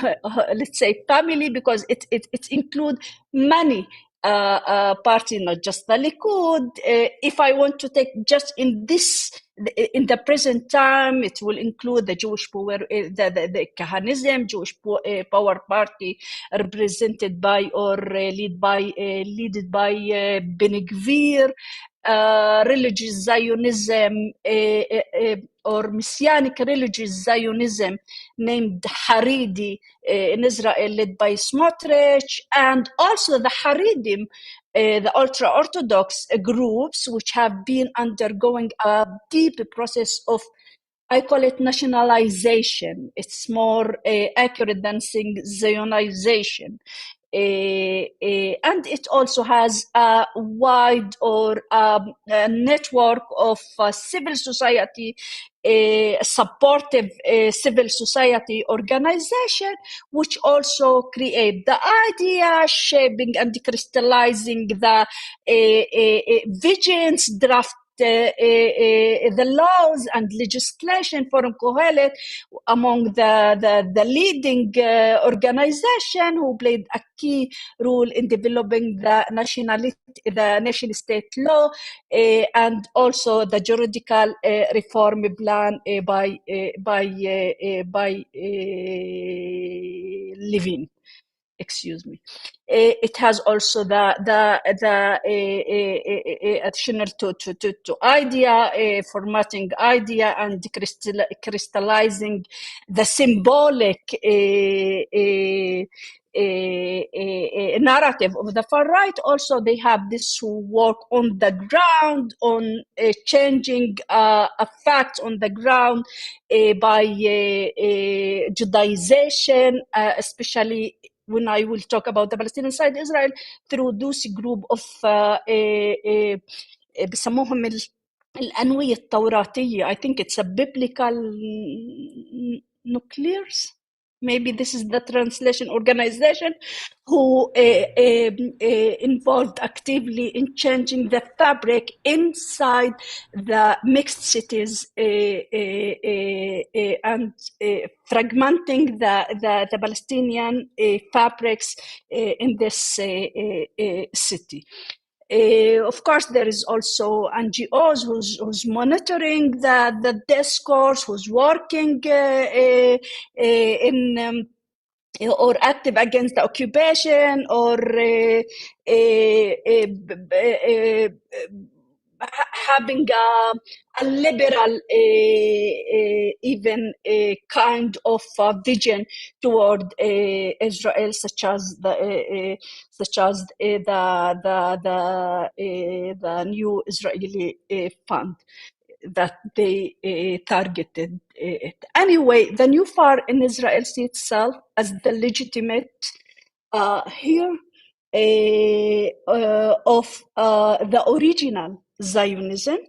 let's say family, because it includes many party, not just the Likud. If I want to take just in the present time, it will include the Jewish power, the Kahanism, Jewish power party, represented by or led by Ben Gvir, religious Zionism or messianic religious Zionism named Haredi in Israel, led by Smotrich, and also the Haredim, the ultra-Orthodox groups, which have been undergoing a deep process of, I call it, nationalization. It's more accurate than saying Zionization. And it also has a wide or a network of civil society, supportive civil society organization, which also create the idea, shaping and crystallizing the visions, draft the laws and legislation for Kohelet among the leading organization who played a key role in developing the nation state law and also the juridical reform plan by Levin. Excuse me. It has also the additional to idea, formatting idea and crystallizing the symbolic narrative of the far right. Also, they have this work on the ground on changing facts on the ground by Judaization, especially when I will talk about the Palestinian side, Israel, through those group of بسموهم الأنوية التوراتية. I think it's a biblical nuclears. Maybe this is the translation organization who involved actively in changing the fabric inside the mixed cities and fragmenting the Palestinian fabrics in this city. Of course, there is also NGOs who's monitoring the discourse, who's working in or active against the occupation, or having a liberal even a kind of vision toward Israel, such as the new Israeli fund that they targeted it. Anyway, the new FAR in Israel sees itself as the legitimate here of the original Zionism,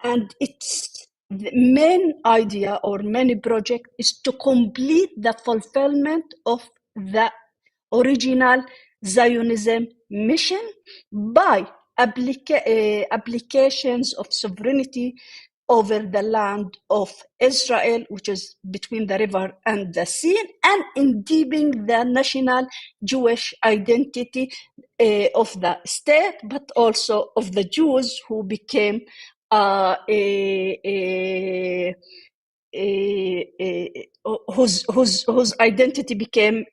and its the main idea or main project is to complete the fulfillment of the original Zionism mission by applications of sovereignty over the land of Israel, which is between the river and the sea, and in deepening the national Jewish identity of the state, but also of the Jews who became whose identity became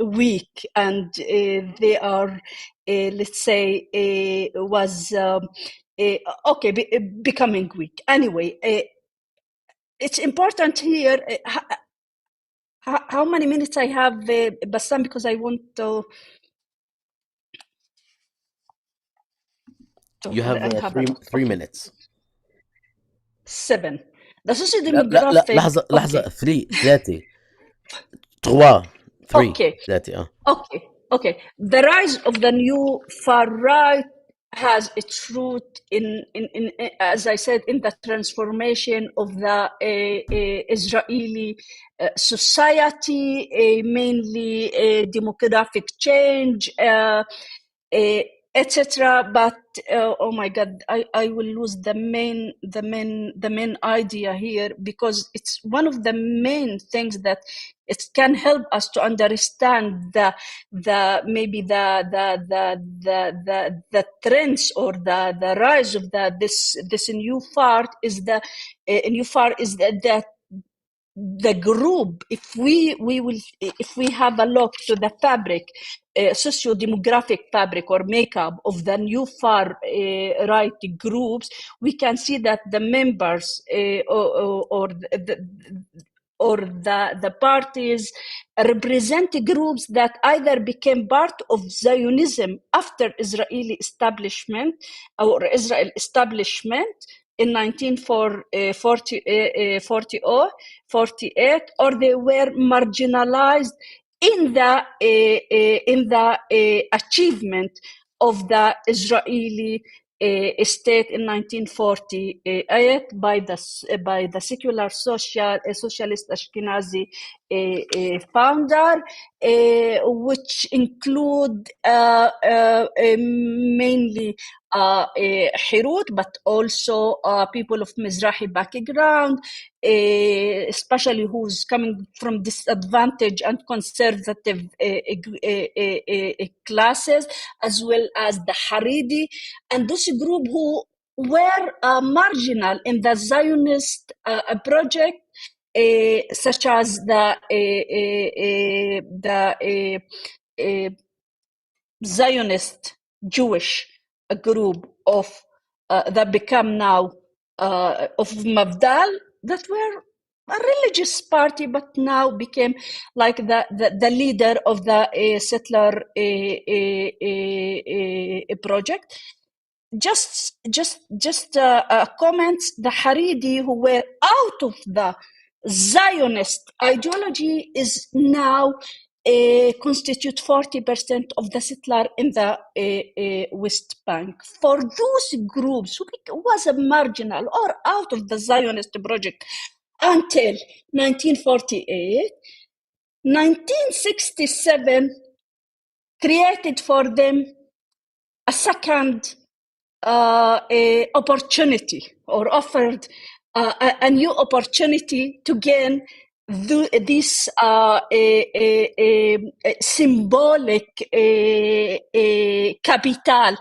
weak, and they are, let's say, was becoming weak. Anyway, it's important here. How many minutes I have, Bassam, because I want to. You have I have a lot. 3 minutes. 7. The لا socio-demographic. لحظة لحظة Okay. 3 3 Okay. 3 Okay. The rise of the new far right has its root in as I said, in the transformation of the Israeli society, mainly demographic change, etc. But oh my God, I will lose the main idea here, because it's one of the main things that it can help us to understand the trends or the rise of this new far is that the group, if we have a look to the fabric, socio-demographic fabric or makeup of the new far right groups, we can see that the members or the parties represent groups that either became part of Zionism after Israeli establishment or Israel establishment in 1948, or they were marginalized in the achievement of the Israeli state in 1948 by the secular socialist Ashkenazi founder, which include mainly Hirut, but also people of Mizrahi background, especially who's coming from disadvantaged and conservative classes, as well as the Haredi, and this group who were marginal in the Zionist project, such as the Zionist Jewish group of that become now of Mafdal, that were a religious party, but now became like the leader of the settler project. Just comments, the Haredi who were out of the Zionist ideology is now constitute 40% of the settler in the West Bank. For those groups who was a marginal or out of the Zionist project until 1948, 1967 created for them a second opportunity, or offered a new opportunity to gain this symbolic capital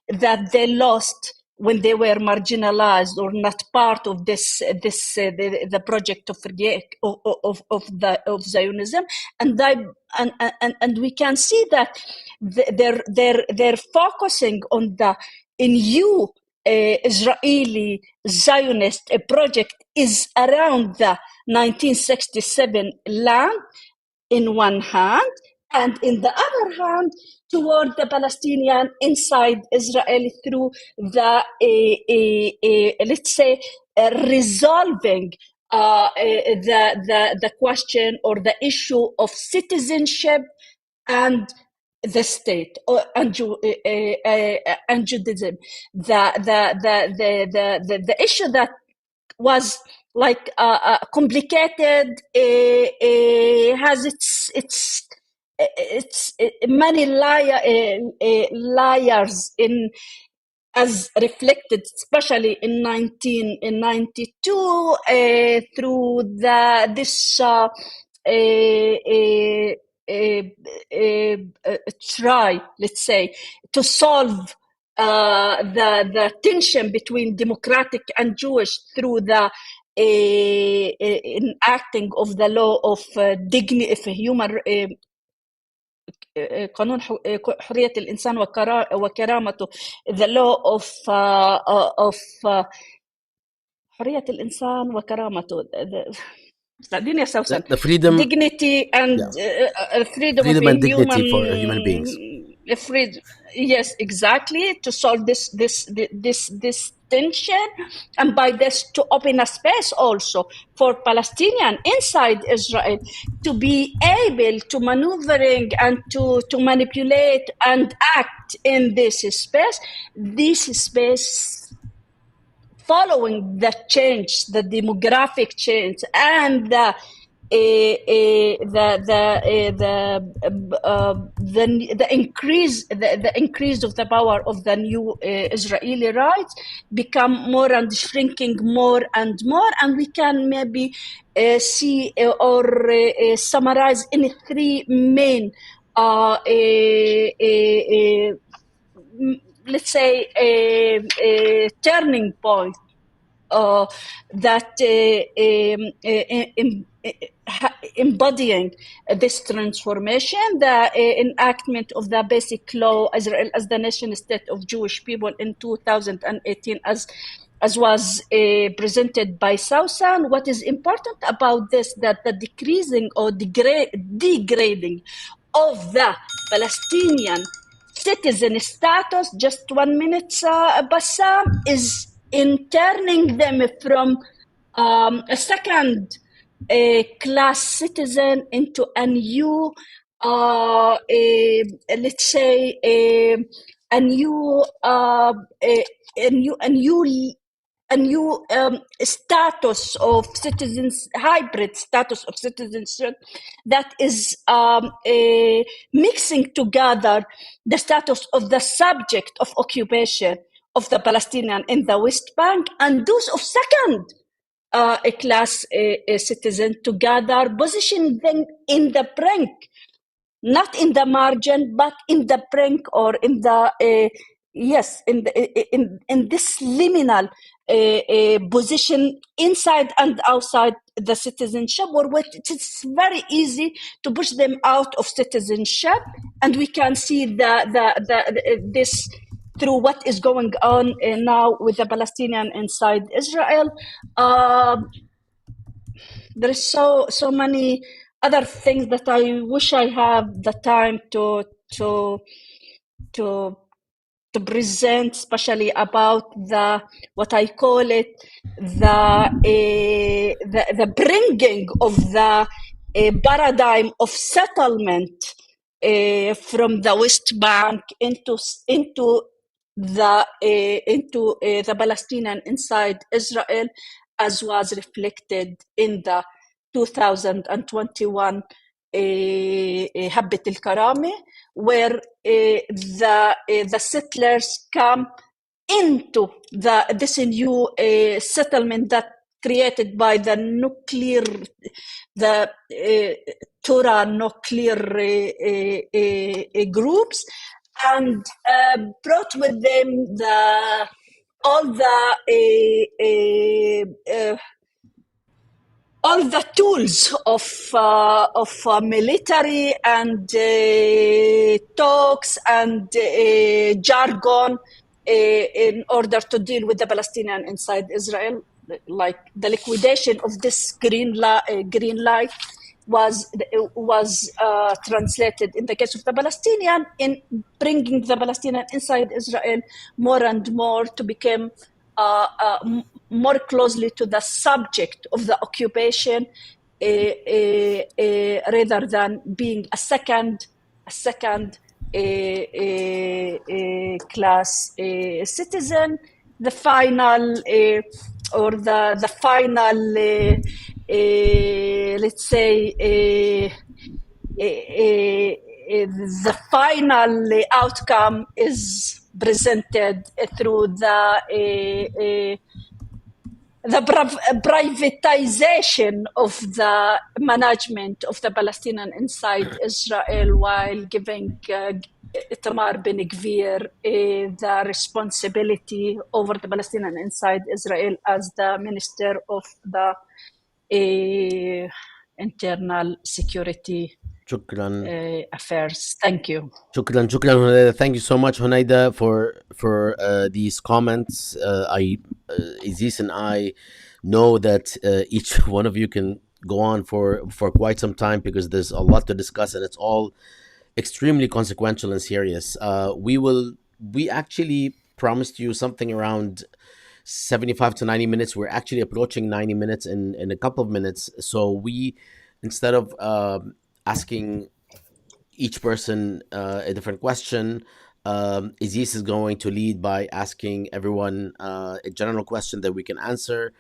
that they lost when they were marginalized or not part of the project of Zionism, and we can see that they're focusing on the new Israeli Zionist project is around the 1967 land in one hand, and in the other hand toward the Palestinian inside Israel through the let's say resolving the question or the issue of citizenship and the state and Judaism. The issue that was like complicated, has its many layers in, as reflected especially in 1992 through this try, let's say, to solve the tension between democratic and Jewish through the enacting of the law of human قانون حرية الإنسان وكرامته, the law of حرية الإنسان وكرامته, the Sawsan, the freedom, dignity and freedom of and dignity human for human beings. Freedom, yes, exactly, to solve this tension, and by this to open a space also for Palestinian inside Israel to be able to maneuvering and to manipulate and act in this space following the change, the demographic change, and the increase of the power of the new Israeli rights become more and shrinking more and more, and we can maybe see or summarize in three main let's say turning point that embodying this transformation, the enactment of the basic law, Israel as the nation state of Jewish people in 2018, as was presented by Sawsan. What is important about this, that the decreasing or degrading of the Palestinian citizen status, just 1 minute, Bassam, is in turning them from a second class citizen into a new, let's say, a new status of citizens, hybrid status of citizenship that is mixing together the status of the subject of occupation of the Palestinian in the West Bank and those of second class citizen together, position them in the brink, not in the margin, but in the brink, or in the in this liminal position inside and outside the citizenship, where it's very easy to push them out of citizenship, and we can see this through what is going on now with the Palestinian inside Israel. There is so many other things that I wish I have the time to present, especially about the, what I call it, the bringing of the a paradigm of settlement from the West Bank into the Palestinian inside Israel, as was reflected in the 2021 Habit al-Karami, where the settlers come into this new settlement that created by the Torah nuclear groups, and brought with them all the tools of military and talks and jargon in order to deal with the Palestinian inside Israel. Like the liquidation of this green light was translated in the case of the Palestinian in bringing the Palestinian inside Israel more and more to become more closely to the subject of the occupation rather than being a second class citizen. The final or the final let's say the final outcome is presented through the privatization of the management of the Palestinian inside Israel, while giving Itamar Ben Gvir the responsibility over the Palestinian inside Israel as the Minister of the Internal Security Affairs. Thank you. Shukran, Honaida. Thank you so much, Honaida, for these comments. Aziz and I know that each one of you can go on for quite some time because there's a lot to discuss and it's all extremely consequential and serious. We actually promised you something around 75 to 90 minutes. We're actually approaching 90 minutes in a couple of minutes. So we, instead of asking each person a different question, Aziz is going to lead by asking everyone a general question that we can answer.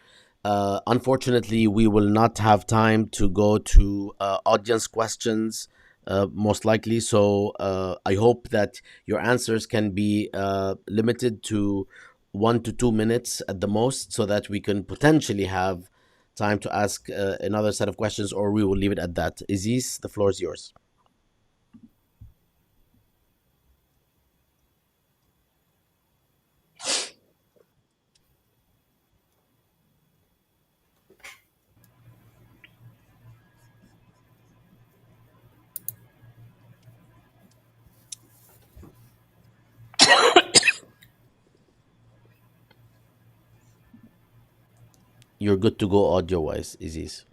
Unfortunately, we will not have time to go to audience questions, most likely. So I hope that your answers can be limited to 1 to 2 minutes at the most, so that we can potentially have time to ask another set of questions, or we will leave it at that. Aziz, the floor is yours. You're good to go audio-wise, Aziz.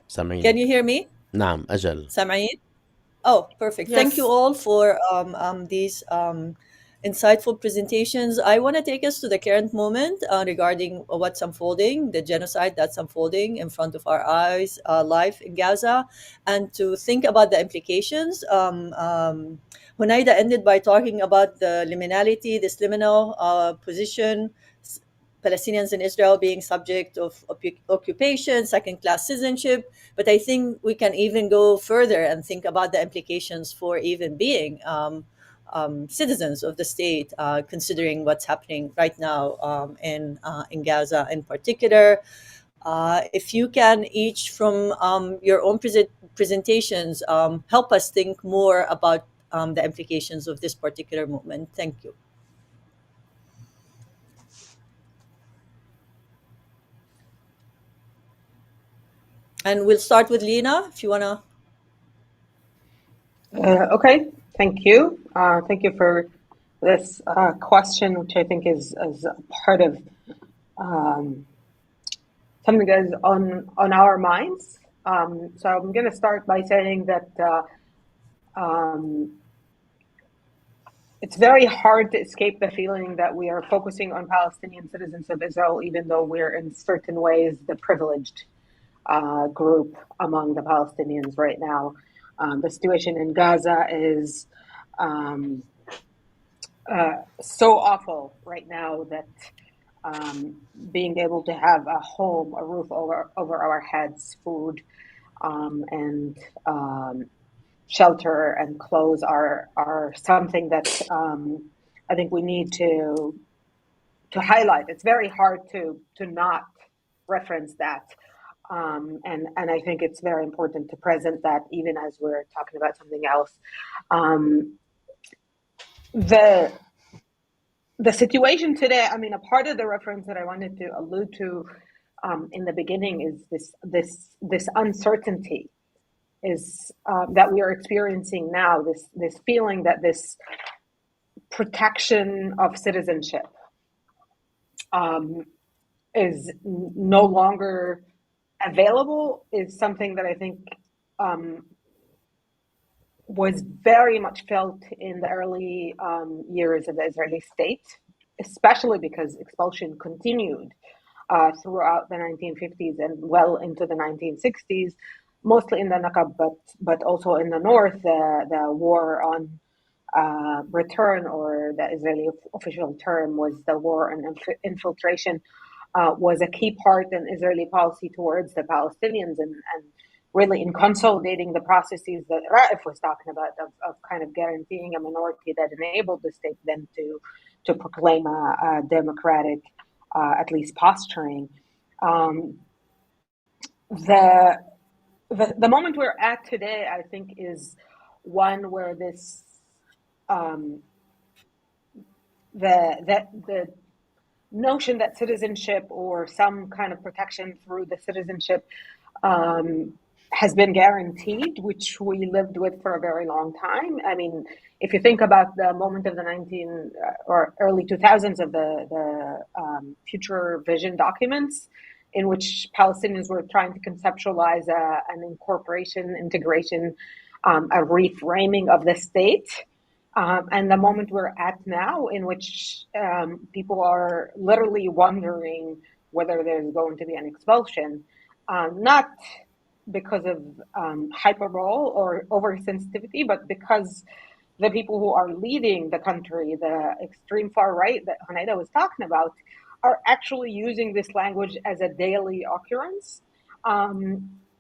سامعين. Can you hear me? نعم أجل. سامعين? Oh, perfect. Thank you Yes. all for these insightful presentations. I want to take us to the current moment regarding what's unfolding, the genocide that's unfolding in front of our eyes, live in Gaza, and to think about the implications. Honaida ended by talking about the liminality, this liminal position, Palestinians in Israel being subject of occupation, second-class citizenship. But I think we can even go further and think about the implications for even being citizens of the state, considering what's happening right now in Gaza in particular. If you can each from your own presentations help us think more about the implications of this particular movement. Thank you. And we'll start with Leena, if you want to. Okay, thank you. Thank you for this question, which I think is part of something that is on our minds. So I'm going to start by saying that it's very hard to escape the feeling that we are focusing on Palestinian citizens of Israel, even though we're in certain ways the privileged group among the Palestinians right now. The situation in Gaza is so awful right now that being able to have a home, a roof over our heads, food, and shelter and clothes are something that I think we need to highlight. It's very hard to not reference that, and I think it's very important to present that even as we're talking about something else. The situation today, I mean, a part of the reference that I wanted to allude to in the beginning is this uncertainty is that we are experiencing now. This feeling that this protection of citizenship is no longer available is something that I think was very much felt in the early years of the Israeli state, especially because expulsion continued throughout the 1950s and well into the 1960s, mostly in the Nakab, but also in the north. The war on return, or the Israeli official term was the war on infiltration, was a key part in Israeli policy towards the Palestinians, and really in consolidating the processes that Raef was talking about of kind of guaranteeing a minority that enabled the state then to proclaim a democratic, at least posturing. The moment we're at today, I think, is one where this the notion that citizenship or some kind of protection through the citizenship has been guaranteed, which we lived with for a very long time. I mean, if you think about the moment of the or early 2000s of the future vision documents, in which Palestinians were trying to conceptualize an integration, a reframing of the state. And the moment we're at now, in which people are literally wondering whether there's going to be an expulsion, not because of hyperbole or oversensitivity, but because the people who are leading the country, the extreme far right that Honaida was talking about, are actually using this language as a daily occurrence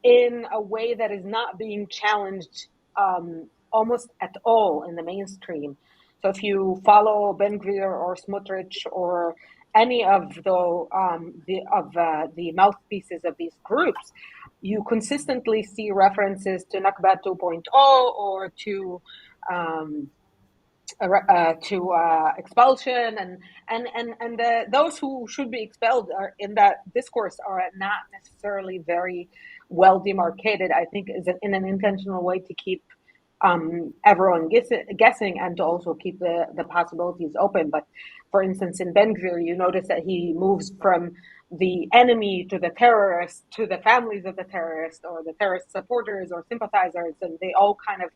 in a way that is not being challenged almost at all in the mainstream. So if you follow Ben Gvir or Smotrich or any of the mouthpieces of these groups, you consistently see references to Nakba 2.0 or to expulsion, and those who should be expelled are in that discourse are not necessarily very well demarcated. I think is in an intentional way to keep everyone guessing and to also keep the possibilities open. But for instance, in Ben Gvir, you notice that he moves from the enemy to the terrorist to the families of the terrorist or the terrorist supporters or sympathizers, and they all kind of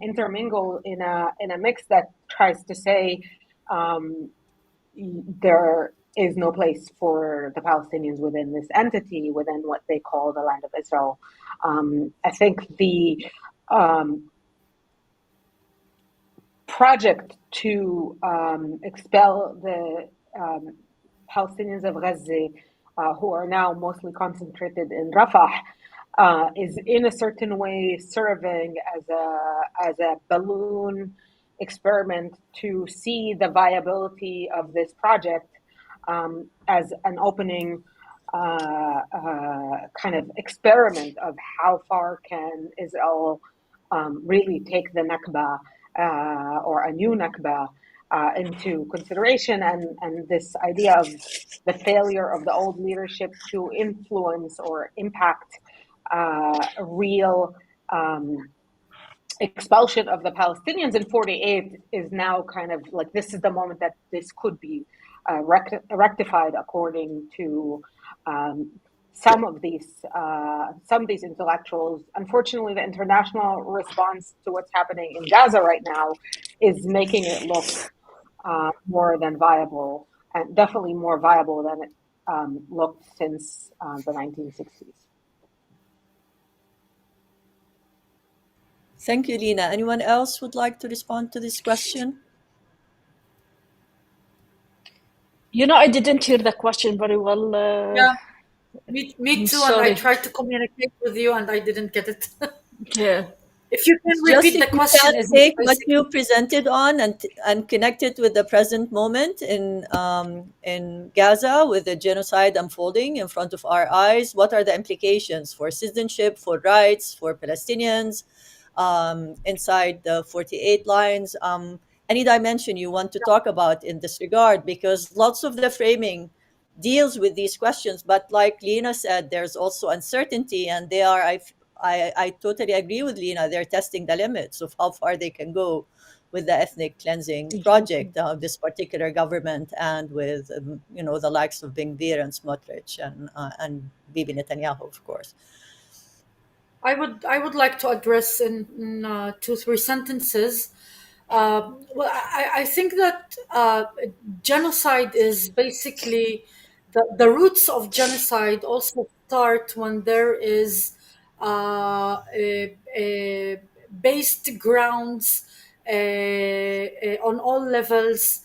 intermingle in a mix that tries to say there is no place for the Palestinians within this entity, within what they call the land of Israel. I think the project to expel the Palestinians of Gaza, who are now mostly concentrated in Rafah, is in a certain way serving as a balloon experiment to see the viability of this project as an opening kind of experiment of how far can Israel really take the Nakba or a new Nakba into consideration, and this idea of the failure of the old leadership to influence or impact a real expulsion of the Palestinians in 48 is now kind of like, this is the moment that this could be rectified according to some of these intellectuals. Unfortunately, the international response to what's happening in Gaza right now is making it look more than viable, and definitely more viable than it looked since the 1960s. Thank you, Leena. Anyone else would like to respond to this question? I didn't hear the question very well. Yeah, me I'm too. And I sorry. tried to communicate with you, and I didn't get it. Yeah. If you can Just repeat if the you question, can is it take what you basically? presented on and connect it with the present moment in Gaza with the genocide unfolding in front of our eyes, what are the implications for citizenship, for rights, for Palestinians inside the 48 lines? Any dimension you want to talk about in this regard, because lots of the framing deals with these questions, but like Lena said, there's also uncertainty, and they are, I totally agree with Lena. They're testing the limits of how far they can go with the ethnic cleansing Exactly. project of this particular government, and with the likes of Ben Gvir and Smotrich and Bibi Netanyahu, of course. I would like to address in 2 3 sentences. Well, I think that genocide is basically the roots of genocide also start when there is based grounds on all levels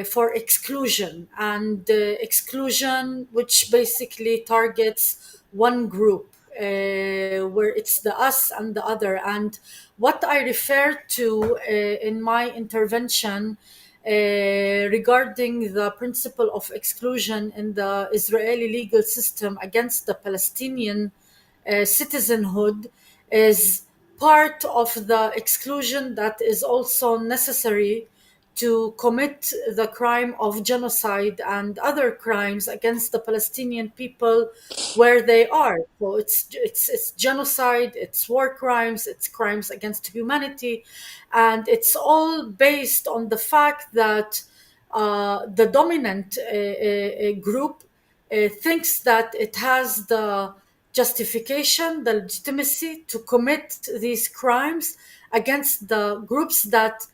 for exclusion, and exclusion which basically targets one group, where it's the us and the other. And what I refer to in my intervention regarding the principle of exclusion in the Israeli legal system against the Palestinian citizenhood is part of the exclusion that is also necessary to commit the crime of genocide and other crimes against the Palestinian people where they are. So it's genocide, it's war crimes, it's crimes against humanity, and it's all based on the fact that the dominant group thinks that it has the justification, the legitimacy to commit these crimes against the groups that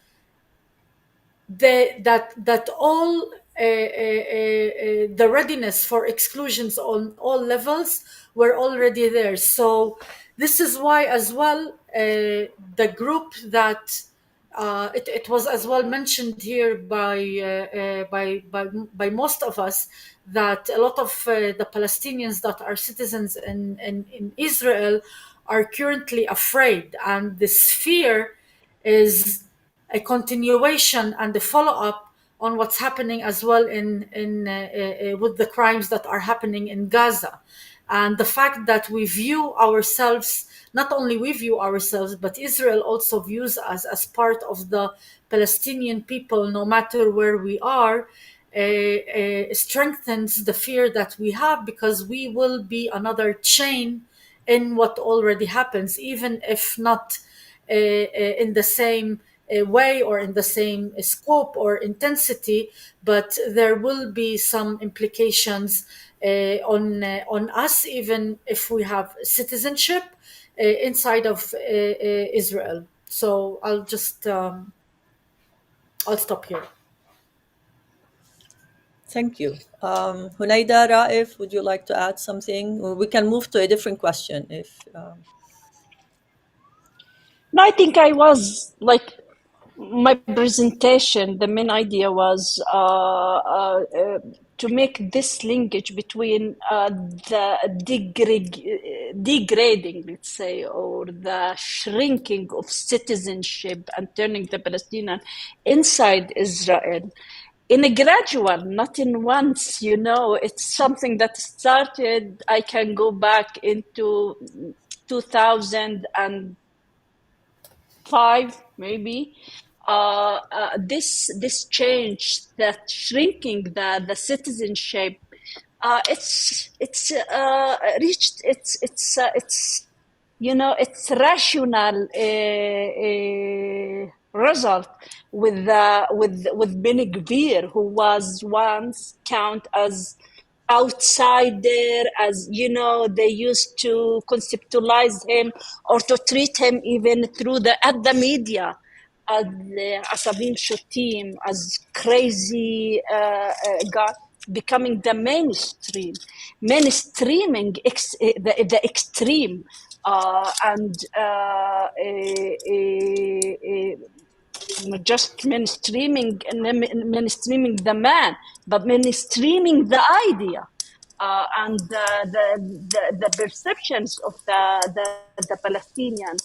all the readiness for exclusions on all levels were already there. So this is why as well the group that it was as well mentioned here by most of us, that a lot of the Palestinians that are citizens in Israel are currently afraid, and this fear is a continuation and a follow-up on what's happening as well in with the crimes that are happening in Gaza. And the fact that we view ourselves, not only we view ourselves, but Israel also views us as part of the Palestinian people, no matter where we are, strengthens the fear that we have, because we will be another chain in what already happens, even if not in the same way or in the same scope or intensity, but there will be some implications on us, even if we have citizenship inside of Israel. So I'll stop here. Thank you. Honaida, Raef, would you like to add something? Or we can move to a different question if. No, I think I was like my presentation. The main idea was to make this linkage between the degrading, let's say, or the shrinking of citizenship and turning the Palestinian inside Israel in a gradual, not in once. It's something that started. I can go back into 2005, maybe. This change, that shrinking the citizenship, it's reached its rational result with Ben Gvir, who was once counted as outsider, as they used to conceptualize him or to treat him even through the media as Asabin Shutim, as crazy guy, becoming the mainstreaming the extreme and just mainstreaming the man, but mainstreaming the idea. And the perceptions of the Palestinian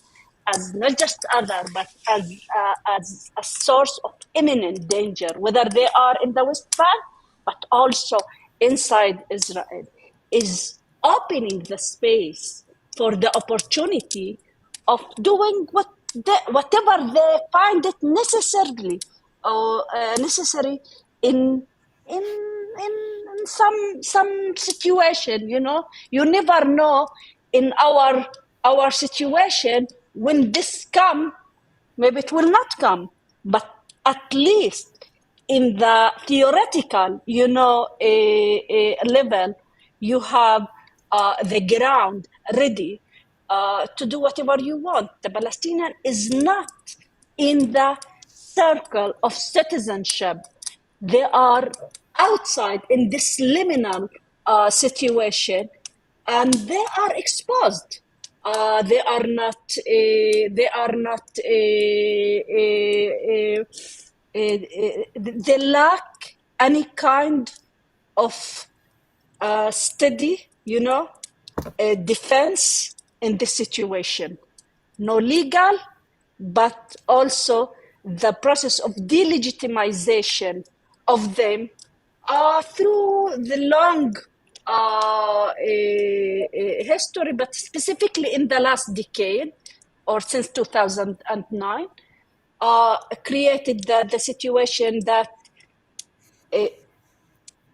as not just other, but as a source of imminent danger, whether they are in the West Bank, but also inside Israel, is opening the space for the opportunity of doing whatever they find it necessary in in in some situation. You never know in our situation when this come. Maybe it will not come, but at least in the theoretical level, you have the ground ready to do whatever you want. The Palestinian is not in the circle of citizenship. They are outside in this liminal situation, and they are exposed. They are not. They are not. They lack any kind of steady, defense in this situation. No legal, but also the process of delegitimization of them through the long history, but specifically in the last decade or since 2009, created the situation that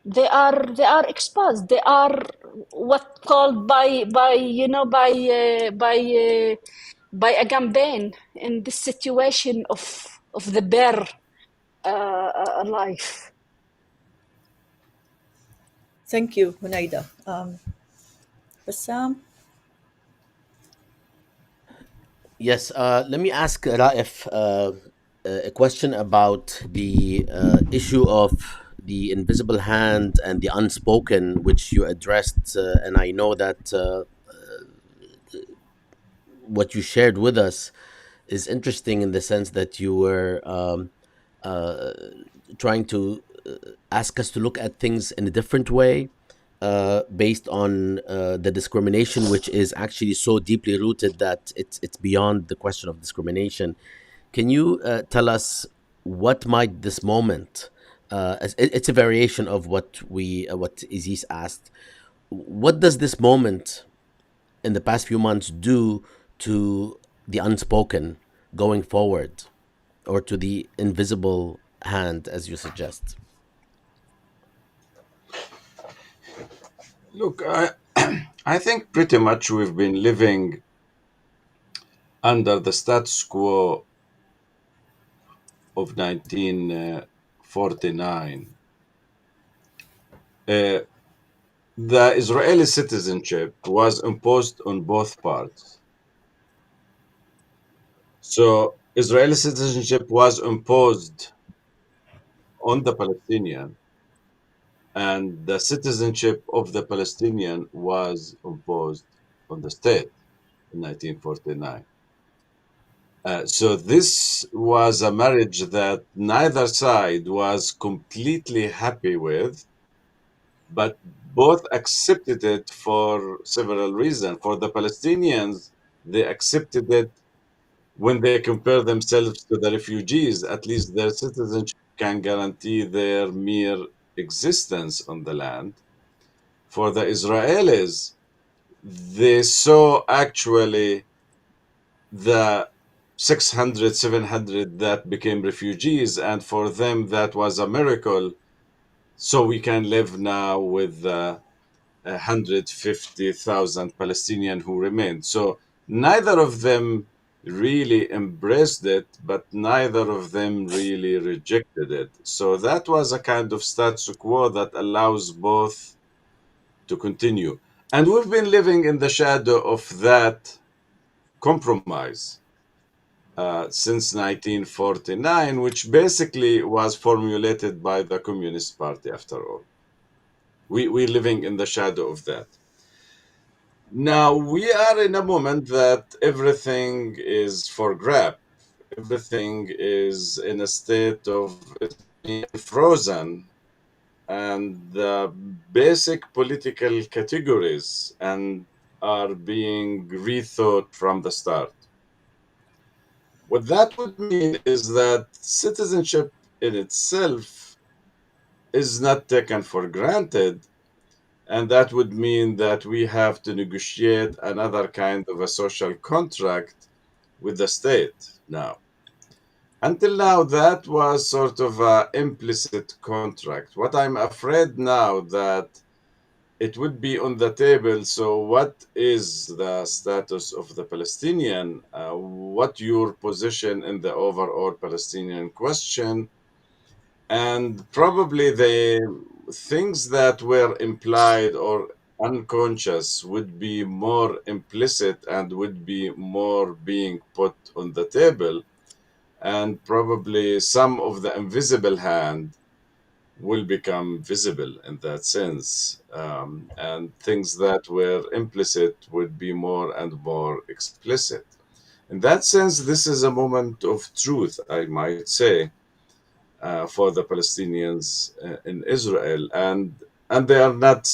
they are exposed. They are what called by a campaign in this situation of the bare life. Thank you, Honaida. Bassam? Yes, let me ask Raef a question about the issue of the invisible hand and the unspoken, which you addressed, and I know that what you shared with us is interesting in the sense that you were trying to ask us to look at things in a different way, based on the discrimination, which is actually so deeply rooted that it's beyond the question of discrimination. Can you tell us what might this moment? It's a variation of what Isis asked. What does this moment in the past few months do to the unspoken going forward, or to the invisible hand, as you suggest? Look, I think pretty much we've been living under the status quo of 1949. The Israeli citizenship was imposed on both parts. So Israeli citizenship was imposed on the Palestinian, and the citizenship of the Palestinian was imposed on the state in 1949. So this was a marriage that neither side was completely happy with, but both accepted it for several reasons. For the Palestinians, they accepted it when they compare themselves to the refugees. At least their citizenship can guarantee their mere existence on the land. For the Israelis, they saw actually the 600, 700 that became refugees, and for them that was a miracle. So we can live now with 150,000 Palestinians who remained. So neither of them really embraced it, but neither of them really rejected it. So that was a kind of status quo that allows both to continue. And we've been living in the shadow of that compromise since 1949, which basically was formulated by the Communist Party after all. We're living in the shadow of that. Now we are in a moment that everything is for grab. Everything is in a state of being frozen, and the basic political categories and are being rethought from the start. What that would mean is that citizenship in itself is not taken for granted, and that would mean that we have to negotiate another kind of a social contract with the state now. Until now, that was sort of an implicit contract. What I'm afraid now that it would be on the table. So, what is the status of the Palestinian? What your position in the overall Palestinian question? And probably the things that were implied or unconscious would be more implicit and would be more being put on the table. And probably some of the invisible hand will become visible in that sense. And things that were implicit would be more and more explicit. In that sense, this is a moment of truth, I might say, for the Palestinians in Israel, and they are not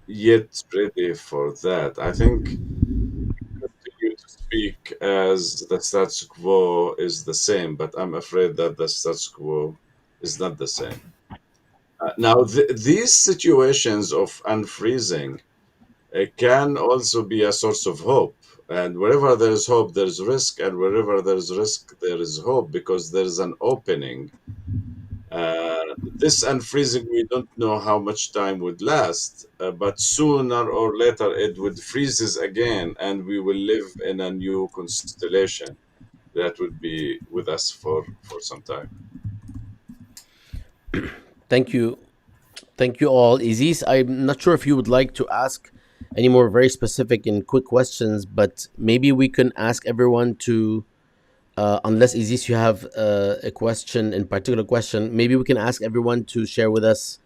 yet ready for that. I think continue to speak as the status quo is the same, but I'm afraid that the status quo is not the same. Now, these situations of unfreezing can also be a source of hope. And wherever there is hope, there's risk. And wherever there's risk, there is hope because there is an opening. This unfreezing, we don't know how much time would last, but sooner or later it would freezes again, and we will live in a new constellation that would be with us for some time. Thank you. Thank you all. Isis, I'm not sure if you would like to ask any more very specific and quick questions, but maybe we can ask everyone to, unless Isis, you have a question in particular question, maybe we can ask everyone to share with us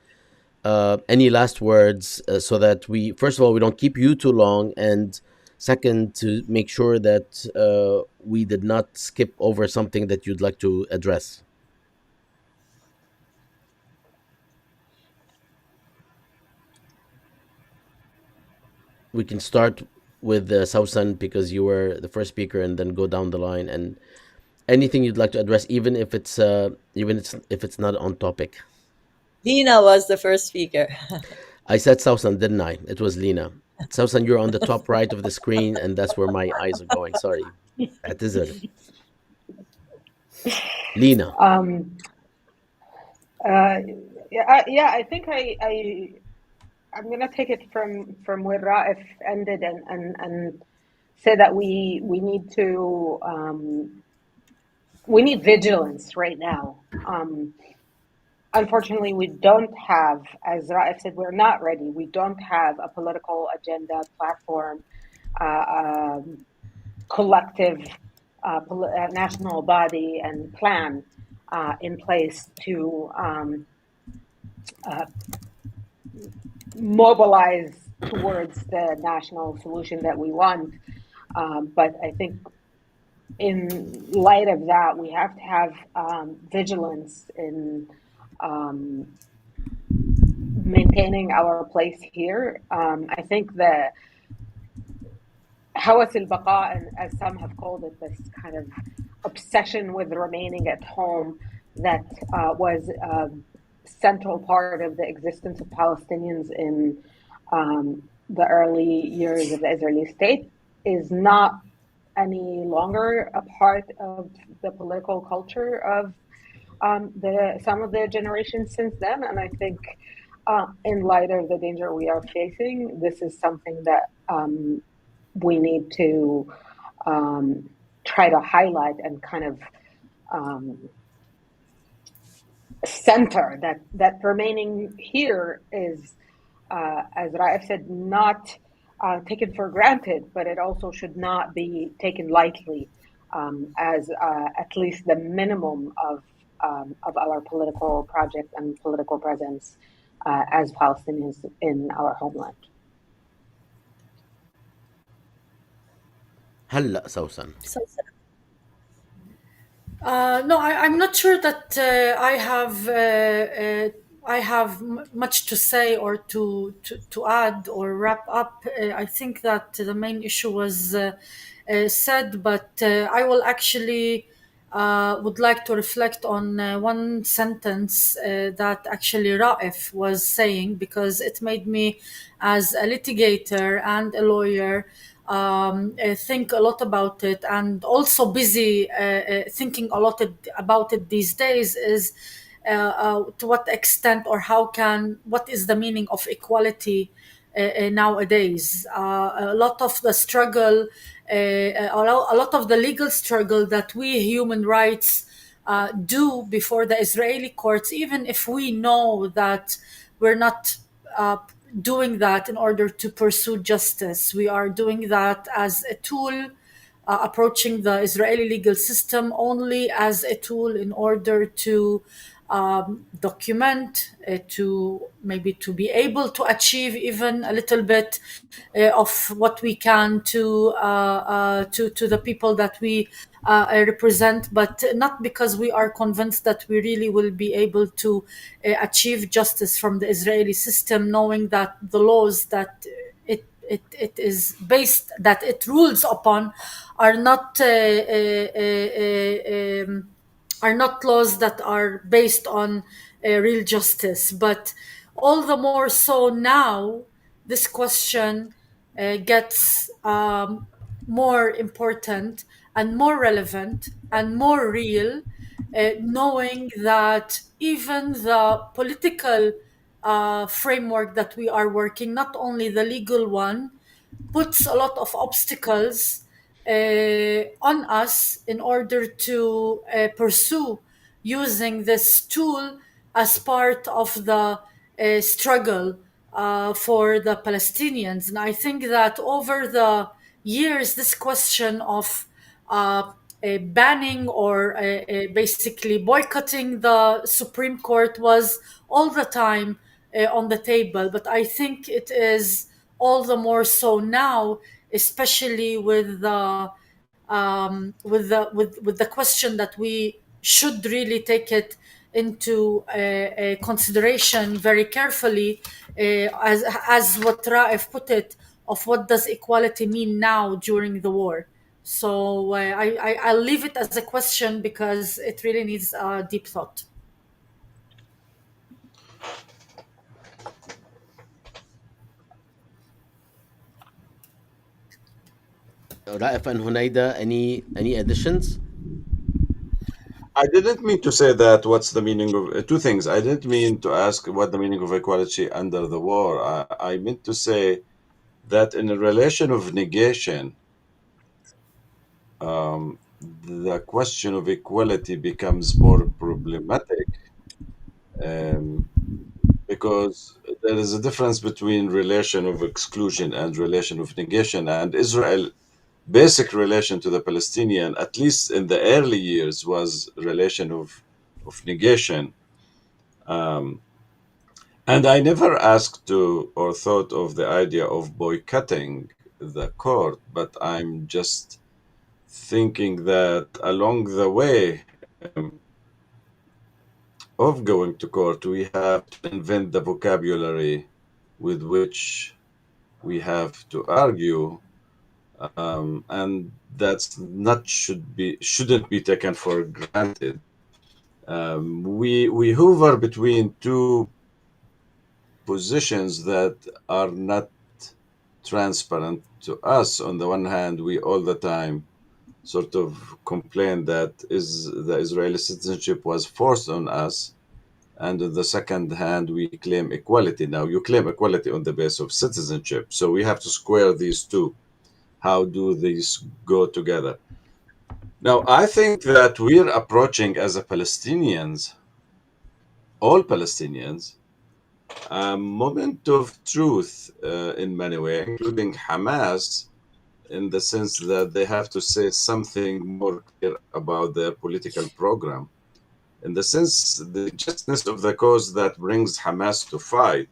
any last words so that we, first of all, we don't keep you too long, and second, to make sure that we did not skip over something that you'd like to address. We can start with Sawsan because you were the first speaker, and then go down the line, and anything you'd like to address, even if it's if it's not on topic. Leena was the first speaker. I said Sawsan, didn't I? It was Leena. Sawsan, you're on the top right of the screen, and that's where my eyes are going. Sorry. اعتذر. Leena. Yeah, I think I'm gonna take it from where Raef ended and say that we need vigilance right now. Unfortunately, we don't have, as Raef said, we're not ready. We don't have a political agenda, platform, collective national body and plan in place to mobilize towards the national solution that we want. But I think in light of that, we have to have vigilance in maintaining our place here. I think the hawas al-baqa, and as some have called it, this kind of obsession with remaining at home that was a central part of the existence of Palestinians in the early years of the Israeli state is not any longer a part of the political culture of some of the generations since then. And I think in light of the danger we are facing, this is something that we need to try to highlight and kind of center that remaining here is, as Raef said, not taken for granted, but it also should not be taken lightly as at least the minimum of our political project and political presence as Palestinians in our homeland. هلا سوسن. Sawsan. No, I'm not sure that I have much to say or to add or wrap up. I think that the main issue was said, but I will actually would like to reflect on one sentence that actually Raef was saying, because it made me, as a litigator and a lawyer, think a lot about it, and also busy thinking a lot about it these days, is to what extent or how can, what is the meaning of equality nowadays. A lot of the struggle, a lot of the legal struggle that we human rights do before the Israeli courts, even if we know that we're not uh, doing that in order to pursue justice. We are doing that as a tool, approaching the Israeli legal system only as a tool in order to document, to maybe to be able to achieve even a little bit of what we can to the people that we represent, but not because we are convinced that we really will be able to achieve justice from the Israeli system, knowing that the laws that it is based, that it rules upon, are not are not laws that are based on real justice. But all the more so now, this question gets more important and more relevant and more real, knowing that even the political framework that we are working, not only the legal one, puts a lot of obstacles on us in order to pursue using this tool as part of the struggle for the Palestinians. And I think that over the years, this question of banning or basically boycotting the Supreme Court was all the time on the table. But I think it is all the more so now, especially with the question that we should really take it into consideration very carefully, as what Raef put it, of what does equality mean now during the war. So I'll leave it as a question because it really needs deep thought. Raif and Honaida, any additions? I didn't mean to say that. What's the meaning of two things? I didn't mean to ask what the meaning of equality under the war. I meant to say that in a relation of negation, the question of equality becomes more problematic, um, because there is a difference between relation of exclusion and relation of negation. And Israel basic relation to the Palestinian, at least in the early years, was relation of negation. Um, and I never asked to or thought of the idea of boycotting the court, but I'm just thinking that along the way of going to court, we have to invent the vocabulary with which we have to argue, and that's not shouldn't be taken for granted. We hover between two positions that are not transparent to us. On the one hand, we all the time sort of complain that is the Israeli citizenship was forced on us, and on the second hand, we claim equality. Now, you claim equality on the basis of citizenship, so we have to square these two. How do these go together? Now, I think that we're approaching as a Palestinians, all Palestinians, a moment of truth in many ways, including Hamas, in the sense that they have to say something more clear about their political program. In the sense, the justness of the cause that brings Hamas to fight,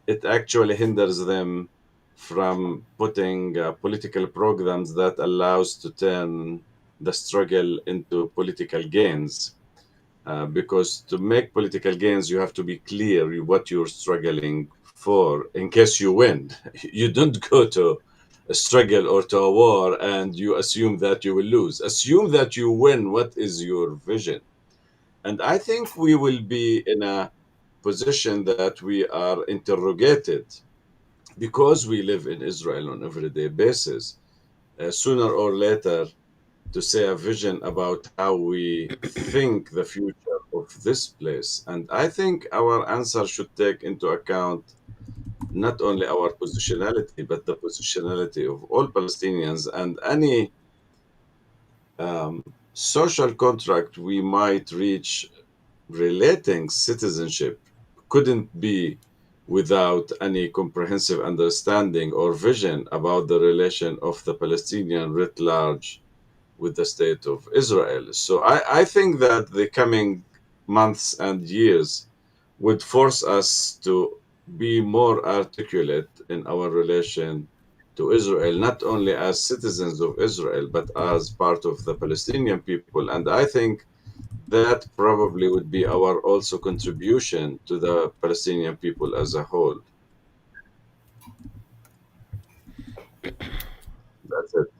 it actually hinders them from putting political programs that allows to turn the struggle into political gains. Because to make political gains, you have to be clear what you're struggling for in case you win. You don't go to a struggle or to a war and you assume that you will lose. Assume that you win. What is your vision? And I think we will be in a position that we are interrogated because we live in Israel on everyday basis. Sooner or later, to say a vision about how we think the future of this place. And I think our answer should take into account not only our positionality, but the positionality of all Palestinians and any social contract we might reach relating citizenship couldn't be without any comprehensive understanding or vision about the relation of the Palestinian writ large with the state of Israel. So I think that the coming months and years would force us to be more articulate in our relation to Israel, not only as citizens of Israel, but as part of the Palestinian people. And I think that probably would be our also contribution to the Palestinian people as a whole. That's it.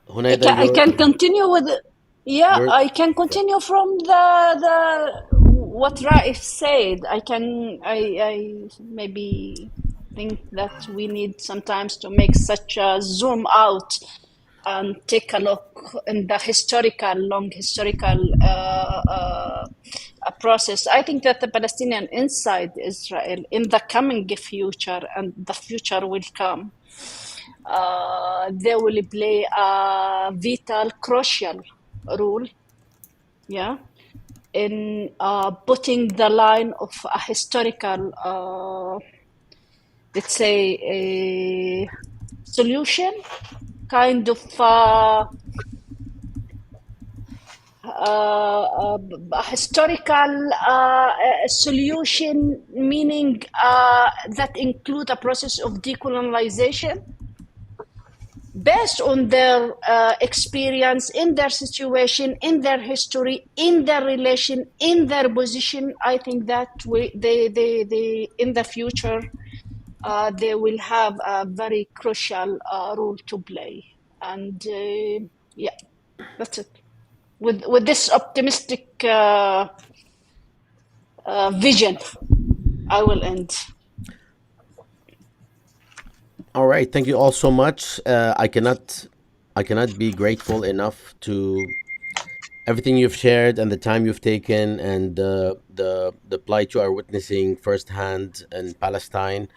Honaida, I can continue with yeah, you're I can continue from the what Raif said. I maybe think that we need sometimes to make such a zoom out and take a look in the long historical process. I think that the Palestinian inside Israel in the coming future, and the future will come, they will play a vital, crucial role, yeah, in putting the line of a historical, let's say, a solution, kind of a historical solution, meaning that include a process of decolonization based on their experience, in their situation, in their history, in their relation, in their position. I think that they in the future, they will have a very crucial role to play. And yeah, that's it. With this optimistic vision, I will end. all right. Thank you all so much. I cannot be grateful enough to everything you've shared and the time you've taken and the plight you are witnessing firsthand in Palestine.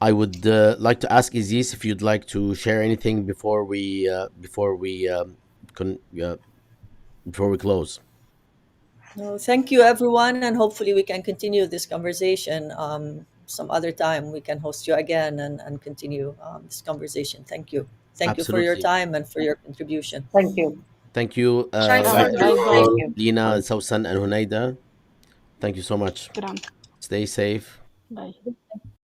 I would like to ask Aziz if you'd like to share anything con- uh, before we close. No, thank you, everyone, and hopefully we can continue this conversation some other time. We can host you again and continue this conversation. Thank you. Thank you for your Absolutely. time and for your contribution. Thank you. Thank you, Thanks, Thank Raef, you everybody. Thank all. you. Leena, Sawsan, and Honaida. Thank you so much. Shukran. Stay safe. Bye. Thank